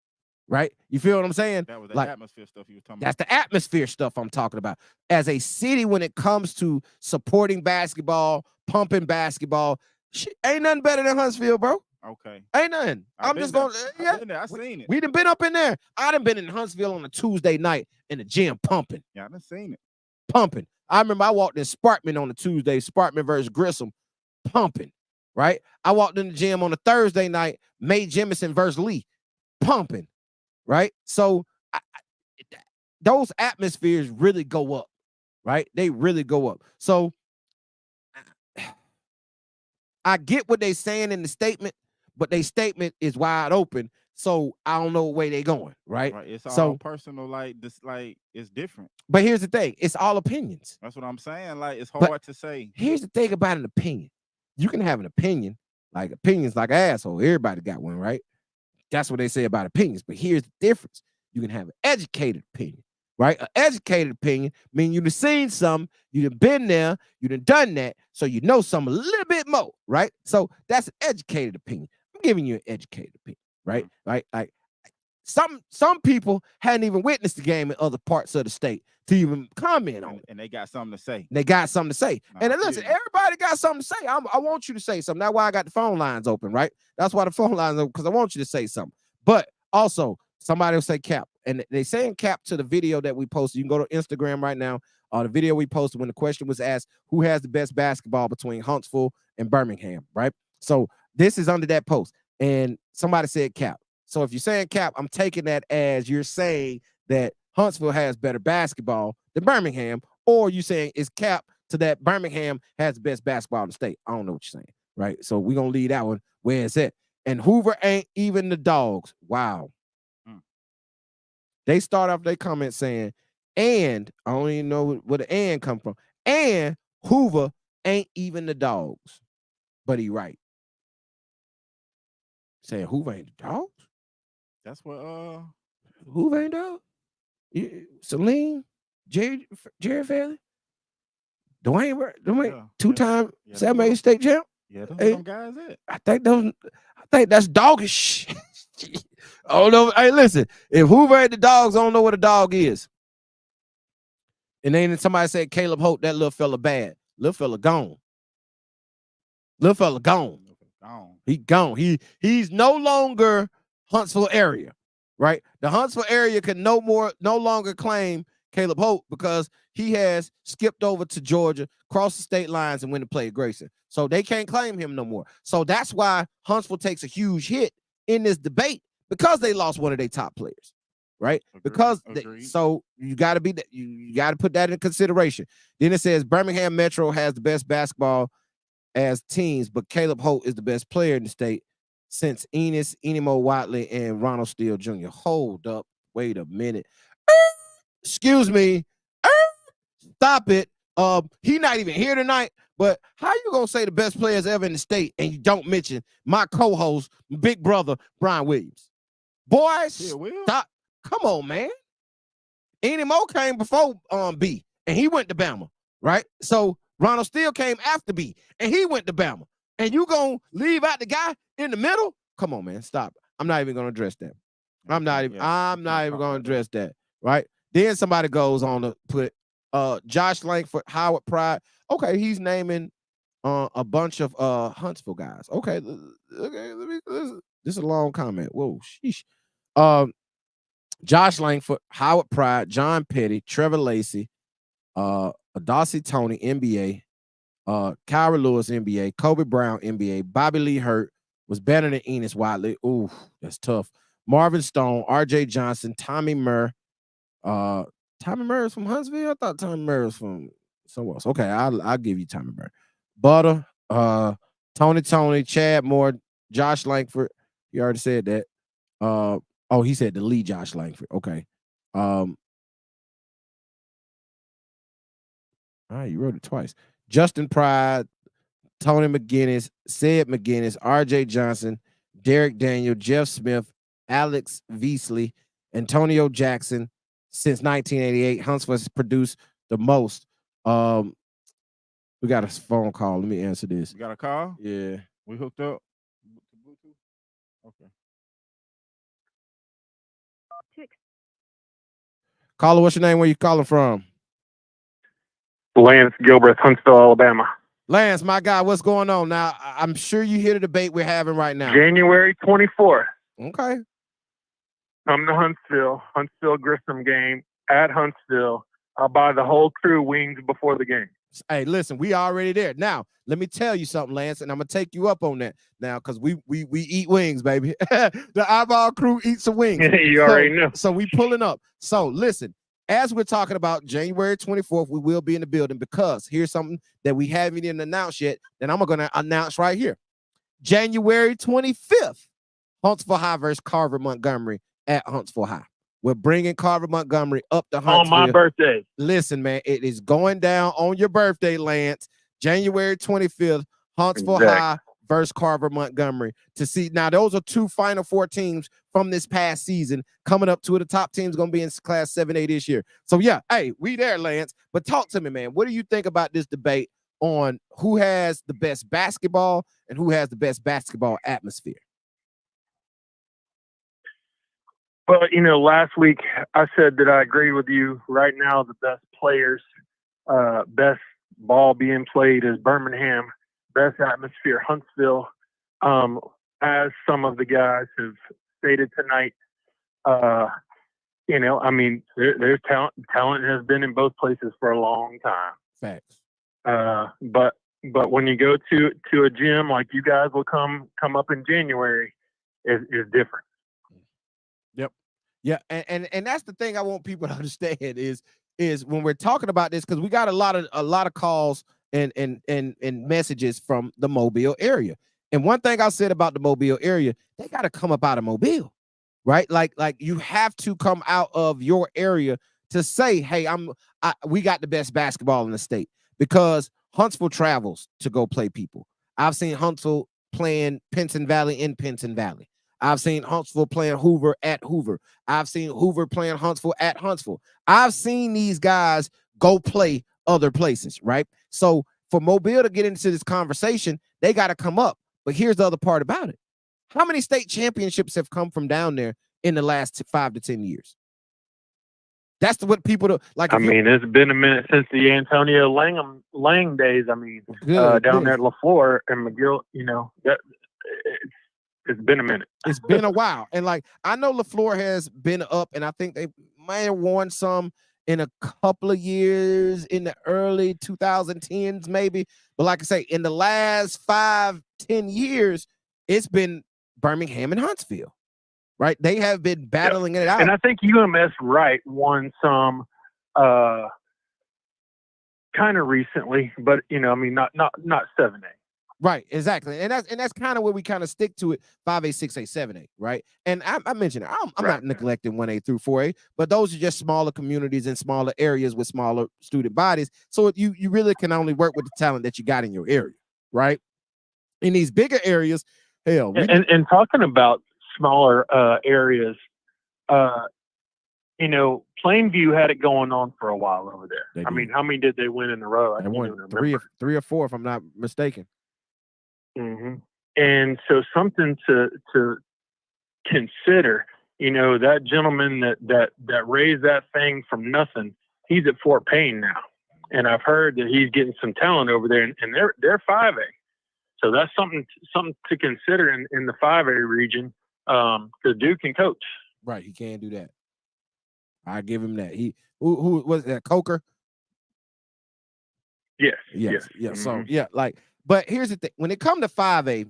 right? You feel what I'm saying? That was the atmosphere stuff you were talking That's about. the atmosphere stuff I'm talking about. As a city, when it comes to supporting basketball, pumping basketball, shit, ain't nothing better than Huntsville, bro. Okay. Ain't nothing. I'm just going to, yeah. I seen it. We done been up in there. I done been in Huntsville on a Tuesday night in the gym pumping. Yeah, I done seen it. Pumping. I remember I walked in Sparkman on a Tuesday, Sparkman versus Grissom, pumping, right? I walked in the gym on a Thursday night, Mae Jemison versus Lee, pumping, right? So those atmospheres really go up, right? They really go up. So I get what they're saying in the statement, but their statement is wide open. So I don't know what way they going, right? Right. It's all so personal, like this, like it's different. But here's the thing: it's all opinions. That's what I'm saying. Like it's hard to say. Here's the thing about an opinion: you can have an opinion, like opinions like an asshole. Everybody got one, right? That's what they say about opinions. But here's the difference: you can have an educated opinion, right? An educated opinion means you've seen something, you've been there, you've done that, so you know something a little bit more, right? So that's an educated opinion. I'm giving you an educated opinion, right? Right? Like some people hadn't even witnessed the game in other parts of the state to even comment on it. And they got something to say. They got something to say. And then listen, everybody got something to say. I want you to say something. That's why I got the phone lines open, right? That's why the phone lines open, because I want you to say something. But also, somebody will say cap. And they saying cap to the video that we posted. You can go to Instagram right now. The video we posted when the question was asked, who has the best basketball between Huntsville and Birmingham, right? So this is under that post. And somebody said cap. So if you're saying cap, I'm taking that as you're saying that Huntsville has better basketball than Birmingham, or you saying it's cap to that Birmingham has the best basketball in the state. I don't know what you're saying, right? So we're going to leave that one where it's at. And Hoover ain't even the dogs. Wow. They start off their comment saying, and I don't even know where the and come from. And Hoover ain't even the dogs. But he right. Saying Hoover ain't the dogs? That's what Hoover ain't dog? Celine, Jerry Fairley, Dwayne, two-time 7A state champ. Yeah, those some guys at. I think that's doggish. I don't know. Hey, listen, if Hoover ain't the dogs, I don't know what a dog is. And then somebody said Caleb Holt, that little fella bad. Little fella gone. Little fella gone. He gone. He's no longer Huntsville area, right? The Huntsville area can no longer claim Caleb Holt because he has skipped over to Georgia, crossed the state lines, and went to play at Grayson. So they can't claim him no more. So that's why Huntsville takes a huge hit in this debate, because they lost one of their top players, right? So you got to you got to put that in consideration. Then it says Birmingham Metro has the best basketball as teams, but Caleb Holt is the best player in the state since Enimo Watley, and Ronald Steele Jr. Hold up. Wait a minute. Excuse me. Stop it. He not even here tonight, but how you gonna say the best players ever in the state and you don't mention my co-host, big brother, Brian Williams? Boy, stop. Come on, man. Enimo came before B, and he went to Bama, right? So Ronald Steele came after B, and he went to Bama. And you gonna leave out the guy in the middle? Come on, man, stop. I'm not even gonna address that. I'm not even gonna address that, right? Then somebody goes on to put Josh Langford, Howard Pride. Okay, he's naming a bunch of Huntsville guys. Okay, this is a long comment. Whoa, sheesh. Josh Langford, Howard Pride, John Petty, Trevor Lacey, Adasi Tony, NBA, Kyra Lewis, NBA, Kobe Brown, NBA, Bobby Lee Hurt was better than Enos Watley. Ooh, that's tough. Marvin Stone, RJ Johnson, Tommy Murr, Tommy Murray's from Huntsville. I thought Tommy Murray was from somewhere else. Okay, I'll give you Tommy Murray. Butter, Tony, Chad Moore, Josh Langford. You already said that. Oh, he said the lead Josh Langford. Okay. All right, you wrote it twice. Justin Pride, Tony McGinnis, Sid McGinnis, RJ Johnson, Derek Daniel, Jeff Smith, Alex Veasley, Antonio Jackson. Since 1988, Huntsville has produced the most. We got a phone call. Let me answer this. You got a call? Yeah. We hooked up. Bluetooth? Okay. Caller, what's your name? Where you calling from? Lance Gilbreth, Huntsville, Alabama. Lance, my guy, what's going on? Now, I'm sure you hear the debate we're having right now. January 24th. Okay. Come to Huntsville Grissom game at Huntsville. I'll buy the whole crew wings before the game. Hey, listen, we already there. Now, let me tell you something, Lance, and I'm gonna take you up on that now because we eat wings, baby. The IBall crew eats some wings. You already know. So we pulling up. So listen, as we're talking about January 24th, we will be in the building because here's something that we haven't even announced yet that I'm gonna announce right here. January 25th, Huntsville High versus Carver Montgomery at Huntsville High. We're bringing Carver Montgomery up to Huntsville. On my birthday. Listen, man, it is going down on your birthday, Lance. January 25th, Huntsville High versus Carver Montgomery. To see now, those are two Final Four teams from this past season coming up. Two of the top teams going to be in Class 7A this year. So yeah, hey, we there, Lance. But talk to me, man. What do you think about this debate on who has the best basketball and who has the best basketball atmosphere? Well, last week I said that I agree with you. Right now, the best players, best ball being played is Birmingham. Best atmosphere, Huntsville. As some of the guys have stated tonight, there's talent. Talent has been in both places for a long time. Facts. But when you go to a gym like you guys will come up in January, is different. Yep. Yeah, and that's the thing I want people to understand is when we're talking about this, because we got a lot of calls and messages from the Mobile area. And one thing I said about the Mobile area, they got to come up out of Mobile, right? Like you have to come out of your area to say, hey, we got the best basketball in the state, because Huntsville travels to go play people. I've seen Huntsville playing Pinson Valley in Pinson Valley. I've seen Huntsville playing Hoover at Hoover. I've seen Hoover playing Huntsville at Huntsville. I've seen these guys go play other places, right? So for Mobile to get into this conversation, they got to come up. But here's the other part about it. How many state championships have come from down there in the last 5 to 10 years? That's what people do. Like, it's been a minute since the Antonio Lang days. Down there at LaFleur and McGill, it's been a minute. It's been a while. And like, I know LaFleur has been up, and I think they might have won some in a couple of years in the early 2010s, maybe. But like I say, in the last 5-10 years, it's been Birmingham and Huntsville, right? They have been battling it out. And I think UMS Wright won some kind of recently, but not 7A. Right, exactly, and that's kind of where we kind of stick to it. 5A, 6A, 7A, right? And I mentioned it. I'm not neglecting 1A through 4A, but those are just smaller communities and smaller areas with smaller student bodies. So you really can only work with the talent that you got in your area, right? In these bigger areas, hell. And talking about smaller areas, Plainview had it going on for a while over there. How many did they win in a row? They won three or four, if I'm not mistaken. Mm-hmm. And so something to consider, that gentleman that raised that thing from nothing, he's at Fort Payne now. And I've heard that he's getting some talent over there, and they're 5A. So that's something to consider in the 5A region. The Duke can coach. Right, he can do that. I give him that. Who was that? Coker? Yes. Mm-hmm. So but here's the thing. When it comes to 5A,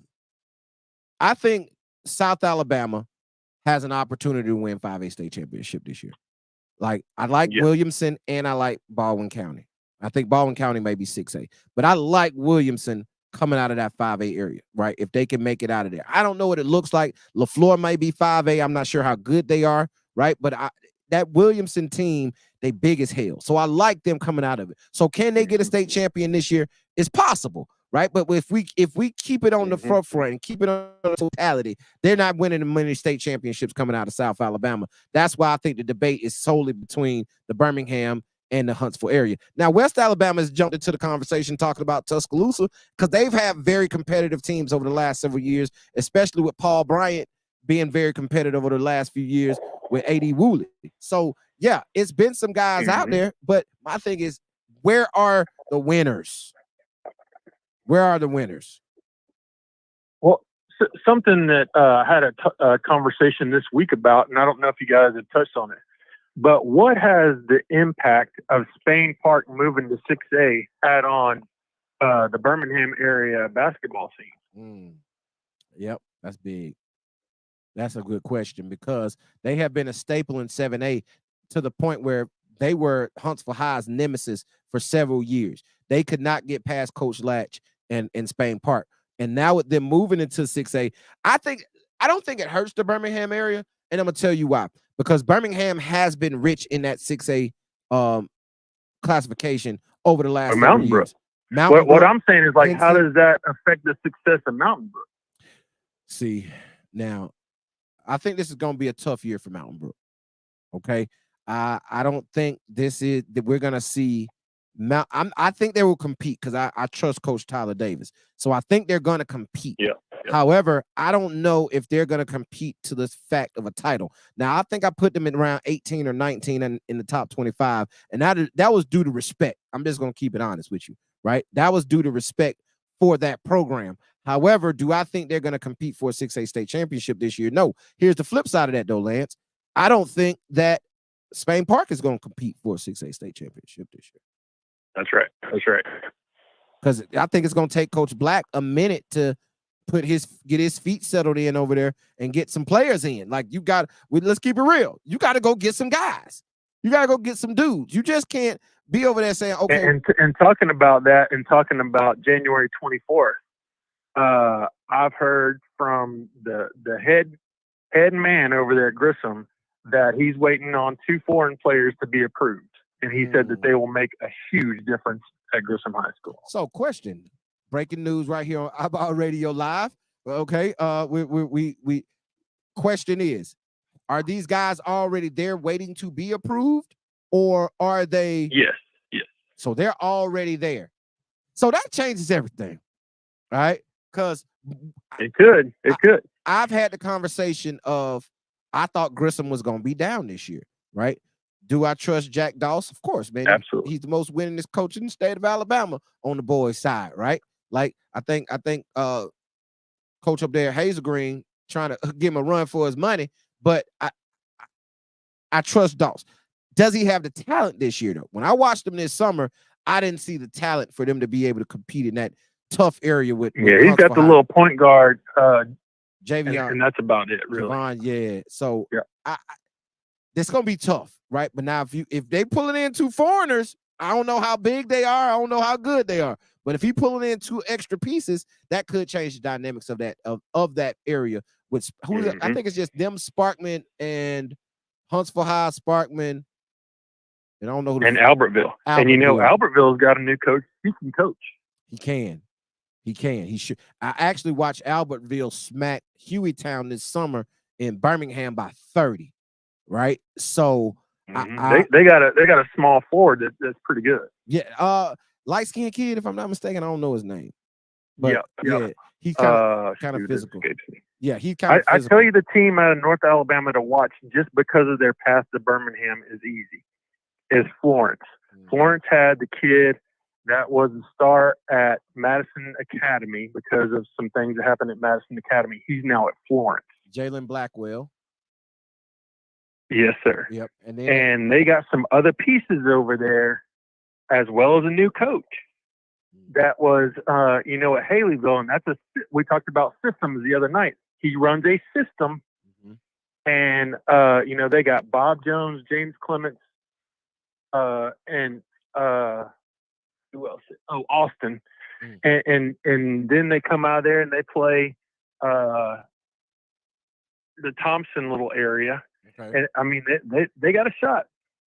I think South Alabama has an opportunity to win 5A state championship this year. Like I like Yeah. Williamson and I like Baldwin County. I think Baldwin County may be 6A, but I like Williamson coming out of that 5A area, right? If they can make it out of there. I don't know what it looks like. LaFleur might be 5A. I'm not sure how good they are, right? But that Williamson team, they big as hell. So I like them coming out of it. So can they get a state champion this year? It's possible, right? But if we keep it on the front and keep it on the totality, they're not winning many state championships coming out of South Alabama. That's why I think the debate is solely between the Birmingham and the Huntsville area. Now, West Alabama has jumped into the conversation talking about Tuscaloosa because they've had very competitive teams over the last several years, especially with Paul Bryant being very competitive over the last few years with A.D. Woolley. So, yeah, it's been some guys out there, but my thing is, where are the winners? Where are the winners? Well, something that I had a conversation this week about, and I don't know if you guys have touched on it, but what has the impact of Spain Park moving to 6A had on the Birmingham area basketball scene? Yep, that's big. That's a good question because they have been a staple in 7A to the point where they were Huntsville High's nemesis for several years. They could not get past Coach Latch and Spain Park. And now with them moving into 6A, I don't think it hurts the Birmingham area. And I'm going to tell you why. Because Birmingham has been rich in that 6A classification over the last several years. What I'm saying is, like, how does that affect the success of Mountain Brook? See, now, I think this is going to be a tough year for Mountain Brook. Okay. I don't think that we're going to see I think they will compete because I trust Coach Tyler Davis. So I think they're going to compete. Yeah. However, I don't know if they're going to compete to the fact of a title. Now, I think I put them in around 18 or 19 in the top 25, and that was due to respect. I'm just going to keep it honest with you, right? That was due to respect for that program. However, do I think they're going to compete for a 6A state championship this year? No. Here's the flip side of that, though, Lance. I don't think that Spain Park is going to compete for a 6A state championship this year. That's right. Because I think it's going to take Coach Black a minute to get his feet settled in over there and get some players in. Like let's keep it real. You got to go get some guys. You got to go get some dudes. You just can't be over there saying, okay. And talking about that and talking about January 24th, I've heard from the head man over there at Grissom that he's waiting on 2 foreign players to be approved. And he said that they will make a huge difference at Grissom High School. So, question, breaking news right here on IBall Radio Live. Okay, we question is, are these guys already there waiting to be approved, or are they? Yes. So they're already there. So that changes everything, right? Because it could. I've had the conversation of I thought Grissom was going to be down this year, right? Do I trust Jack Doss? Of course, man. Absolutely. He's the most winningest coach in the state of Alabama on the boys' side, right? Like I think coach up there, Hazelgreen, trying to give him a run for his money, but I trust Doss. Does he have the talent this year, though? When I watched him this summer, I didn't see the talent for them to be able to compete in that tough area with he's got the little point guard, Javion, and that's about it, really. Javon, yeah. So yeah. It's gonna be tough, right? But now if they pulling in 2 foreigners, I don't know how big they are, I don't know how good they are. But if he pulling in 2 extra pieces, that could change the dynamics of that area. Which I think it's just them, Sparkman and Huntsville High, Sparkman. And I don't know who and Albertville. And you know, Albertville's got a new coach. He can coach. He can. He should. I actually watched Albertville smack Hueytown this summer in Birmingham by 30. Right. So they got a small forward that's pretty good. Yeah. Light-skinned kid, if I'm not mistaken. I don't know his name. But yeah. He's kind of physical. Yeah, he's kind of physical. I tell you, the team out of North Alabama to watch just because of their path to Birmingham is easy. Is Florence. Florence had the kid that was a star at Madison Academy because of some things that happened at Madison Academy. He's now at Florence. Jalen Blackwell. Yes, sir. Yep. And they got some other pieces over there, as well as a new coach that was, at Haleyville. And we talked about systems the other night. He runs a system. And, they got Bob Jones, James Clements, and who else? Oh, Austin, Mm. and then they come out of there and they play the Thompson little area, Okay. and I mean they got a shot.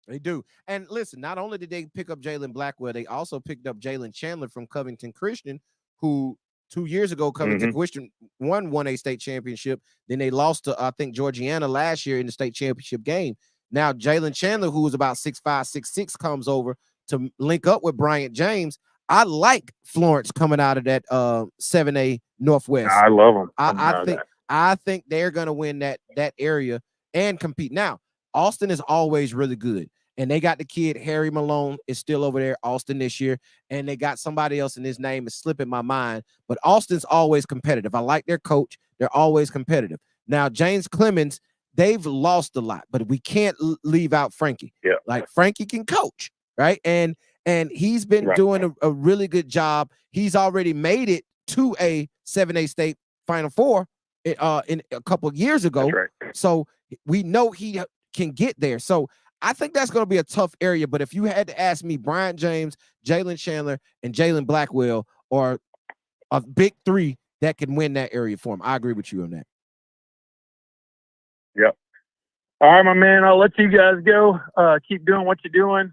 They do. And listen, not only did they pick up Jalen Blackwell, they also picked up Jalen Chandler from Covington Christian, who 2 years ago Covington Christian won a state championship. Then they lost to I think Georgiana last year in the state championship game. Now Jalen Chandler, who is about 6'5", 6'6", comes over to link up with Bryant James. I like Florence coming out of that 7A Northwest. I love them. I think they're gonna win that area and compete. Now, Austin is always really good. And they got the kid, Harry Malone, is still over there, Austin this year. And they got somebody else, and his name is slipping my mind. But Austin's always competitive. I like their coach. They're always competitive. Now, James Clemens, they've lost a lot, but we can't leave out Frankie. Yeah. Like, Frankie can coach, right? And he's been doing a really good job. He's already made it to a 7A state Final Four in a couple of years ago. That's right. So we know he can get there. So I think that's going to be a tough area. But if you had to ask me, Bryant James, Jalen Chandler, and Jalen Blackwell are a big three that can win that area for him. I agree with you on that. Yep. All right, my man. I'll let you guys go. Keep doing what you're doing.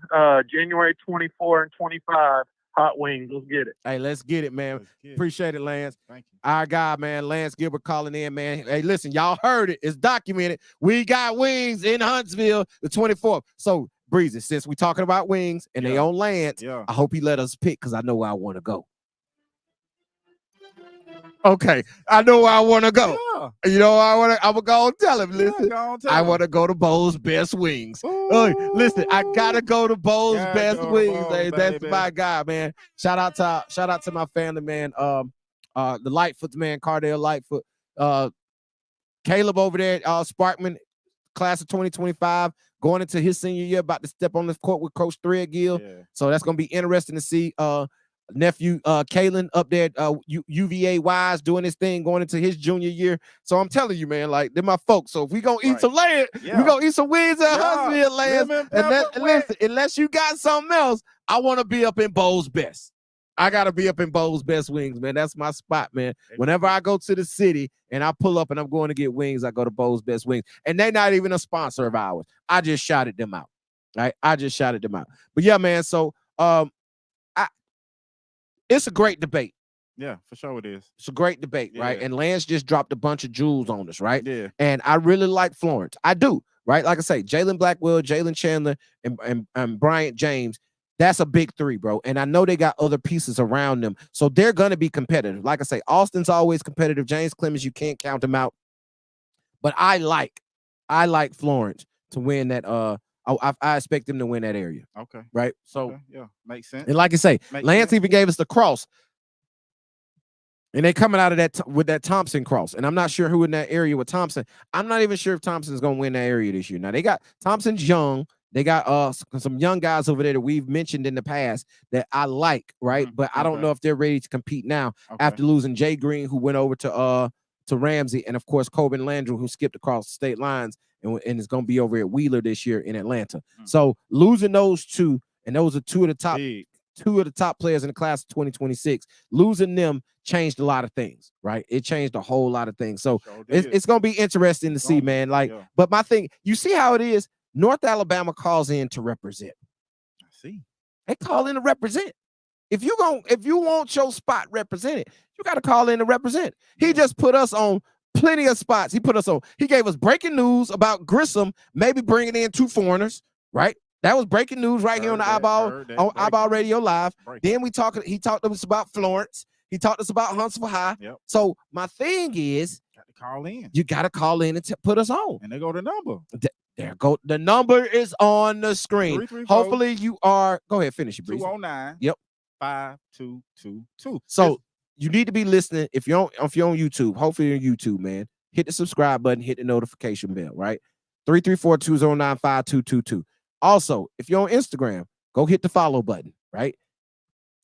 January 24 and 25, Hot Wings. Let's get it. Hey, let's get it, man. Appreciate it, Lance. Thank you. Our guy, man, Lance Gilbert calling in, man. Hey, listen, y'all heard it. It's documented. We got wings in Huntsville the 24th. So, Breezy, since we talking about wings and they own Lance, I hope he let us pick because I know where I want to go. Okay, I know where I want to go. Yeah. You know, I'm gonna go and tell him. Listen, tell I him. want to go to Bo's Best Wings. Listen, I gotta go to Bo's Best Wings. Hey, that's my guy, man. Shout out to my family, man. The Lightfoots, man, Cardell Lightfoot, Caleb over there, Sparkman, class of 2025, going into his senior year, about to step on the court with Coach Threadgill. Yeah. So that's gonna be interesting to see. Nephew Kalen up there at UVA Wise doing his thing going into his junior year. So I'm telling you, man, like they're my folks. So if we gonna eat some land, we gonna eat some wings at Huntsville land. And listen, unless you got something else, I want to be up in Bo's Best. I gotta be up in Bo's Best Wings, man. That's my spot, man. Whenever I go to the city and I pull up and I'm going to get wings, I go to Bo's Best Wings. And they're not even a sponsor of ours. I just shouted them out. Right? I just shouted them out. But yeah, man. So it's a great debate. Yeah, for sure it is. It's a great debate, right? And Lance just dropped a bunch of jewels on us, right? Yeah. And I really like Florence. I do, right? Like I say, Jalen Blackwell, Jalen Chandler, and Bryant James. That's a big three, bro. And I know they got other pieces around them. So they're going to be competitive. Like I say, Austin's always competitive. James Clemens, you can't count him out. But I like Florence to win that. I expect them to win that area. Okay. Right. So yeah, makes sense. And like I say, Lance even gave us the cross. And they coming out of that with that Thompson cross. And I'm not sure who in that area with Thompson. I'm not even sure if Thompson's gonna win that area this year. Now they got Thompson's young. They got some young guys over there that we've mentioned in the past that I like, right? But I don't know if they're ready to compete now after losing Jay Green, who went over to Ramsey, and of course Coben Landry, who skipped across the state lines and is going to be over at Wheeler this year in Atlanta. So losing those two, and those are two of the top players in the class of 2026, losing them changed a lot of things, right? It changed a whole lot of things. So it's going to be interesting to see, man. Like, but my thing, you see how it is. North Alabama calls in to represent. I see. They call in to represent. If you want your spot represented, you got to call in to represent. He just put us on plenty of spots. He gave us breaking news about Grissom maybe bringing in 2 foreigners, right? That was breaking news right here on the IBall Radio Live. Then he talked to us about Florence. He talked to us about Huntsville High. So my thing is, call in. You got to call in and put us on. And they go the number. There go. The number is on the screen. Hopefully you are. Go ahead, finish it, Breeze. 209. Yep. 5222. So you need to be listening. If you're on YouTube, hopefully you're on YouTube, man. Hit the subscribe button, hit the notification bell, right? 334-209-5222. Also, if you're on Instagram, go hit the follow button, right?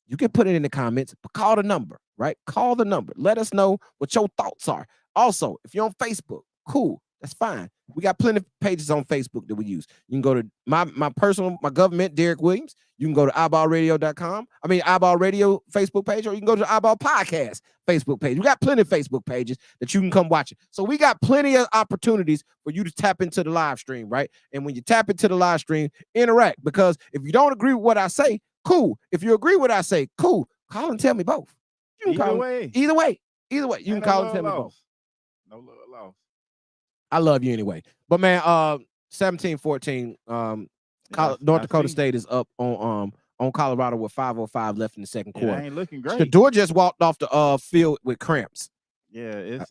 You can put it in the comments, but call the number, right? Call the number. Let us know what your thoughts are. Also, if you're on Facebook, cool. That's fine. We got plenty of pages on Facebook that we use. You can go to my personal, my government, Derek Williams. You can go to IBallRadio.com. I mean, IBall Radio Facebook page, or you can go to the IBall Podcast Facebook page. We got plenty of Facebook pages that you can come watch it. So we got plenty of opportunities for you to tap into the live stream, right? And when you tap into the live stream, interact. Because if you don't agree with what I say, cool. If you agree with what I say, cool. Call and tell me both. You can Either way. Either way. You can call and tell me both. No love lost. I love you anyway. But man, 17-14, North Dakota State is up on Colorado with 5:05 left in the second quarter. It ain't looking great. Shador just walked off the field with cramps. Yeah,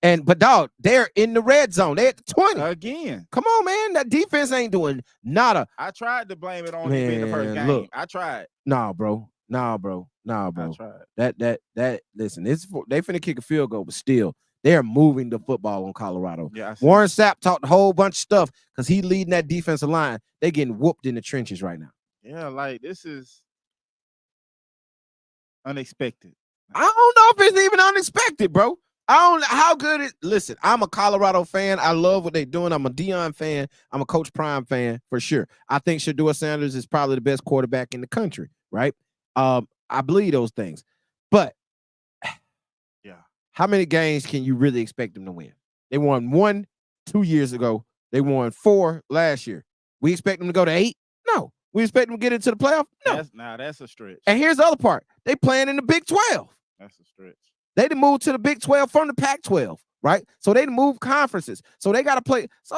but dog, they're in the red zone. They're at the 20. Again. Come on, man. That defense ain't doing nada. I tried to blame it on him in the first game. Look, I tried. Nah, bro. I tried. That listen, they finna kick a field goal, but still. They're moving the football on Colorado. Yeah, Warren Sapp talked a whole bunch of stuff because he leading that defensive line. They getting whooped in the trenches right now. Yeah, like this is unexpected. I don't know if it's even unexpected, bro. I don't know how good it. Listen, I'm a Colorado fan. I love what they're doing. I'm a Deion fan. I'm a Coach Prime fan for sure. I think Shador Sanders is probably the best quarterback in the country, right? I believe those things, but how many games can you really expect them to win? They won 1 2 years ago. They won 4 last year. We expect them to go to 8? No. We expect them to get into the playoff? No. That's a stretch. And here's the other part. They playing in the Big 12. That's a stretch. They done moved to the Big 12 from the Pac-12, right? So they moved conferences. So they got to play. So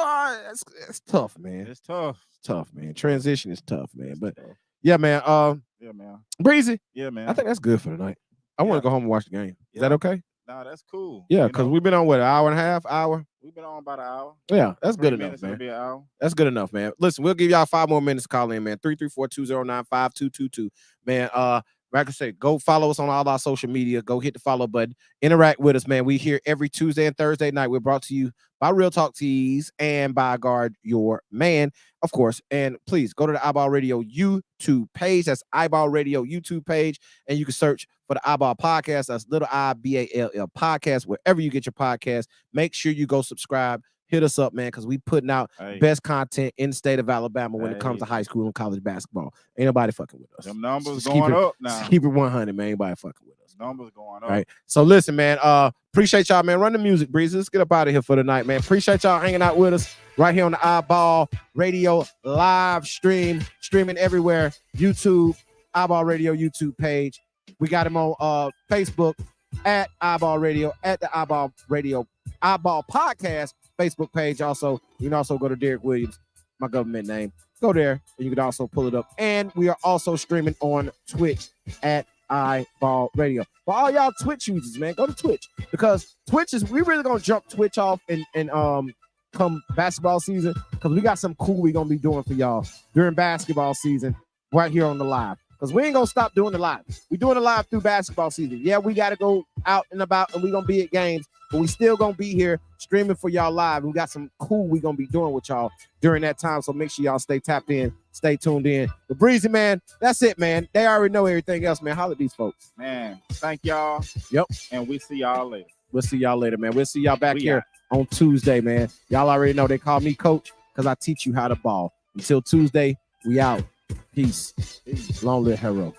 it's tough, man. It's tough. It's tough, man. Transition is tough, man. But tough. Yeah, man. Yeah, man. Breezy. Yeah, man. I think that's good for tonight. I want to go home and watch the game. Is that okay? No, that's cool. Yeah, because we've been on what, an hour and a half, hour? We've been on about an hour. Yeah, that's good enough, man. Be an hour. That's good enough, man. Listen, we'll give y'all 5 more minutes to call in, man. 334-209-5222. Man, like I said, go follow us on all our social media. Go hit the follow button. Interact with us, man. We here every Tuesday and Thursday night. We're brought to you by Real Talk Tees and by Guard Your Man, of course. And please go to the IBall Radio YouTube page. That's IBall Radio YouTube page. And you can search for the IBall Podcast. That's little IBALL Podcast. Wherever you get your podcast, make sure you go subscribe. Hit us up, man, because we putting out best content in the state of Alabama when it comes to high school and college basketball. Ain't nobody fucking with us. Them numbers going up now. Keep it 100, man. Ain't nobody fucking with us. Numbers going up. All right. So listen, man. Appreciate y'all, man. Run the music, Breeze. Let's get up out of here for the night, man. Appreciate y'all hanging out with us right here on the IBall Radio live streaming everywhere. YouTube, IBall Radio YouTube page. We got him on Facebook at IBall Radio, at the IBall Radio, IBall Podcast Facebook page. Also, you can also go to Derek Williams, my government name. Go there, and you can also pull it up. And we are also streaming on Twitch at IBall Radio. For all y'all Twitch users, man, go to Twitch, because Twitch is, we really gonna jump Twitch off and come basketball season, because we got some cool we gonna be doing for y'all during basketball season right here on the live. Because we ain't gonna stop doing the live. We doing the live through basketball season. Yeah, we gotta go out and about, and we gonna be at games, but we still gonna be here streaming for y'all live. We got some cool we gonna be doing with y'all during that time. So make sure y'all stay tapped in, stay tuned in. But Breezy, man, that's it, man. They already know everything else, man. Holla at these folks. Man, thank y'all. Yep. And we see y'all later. We'll see y'all later, man. We'll see y'all back here on Tuesday, man. Y'all already know they call me Coach because I teach you how to ball. Until Tuesday, we out. Peace. Long live Hero.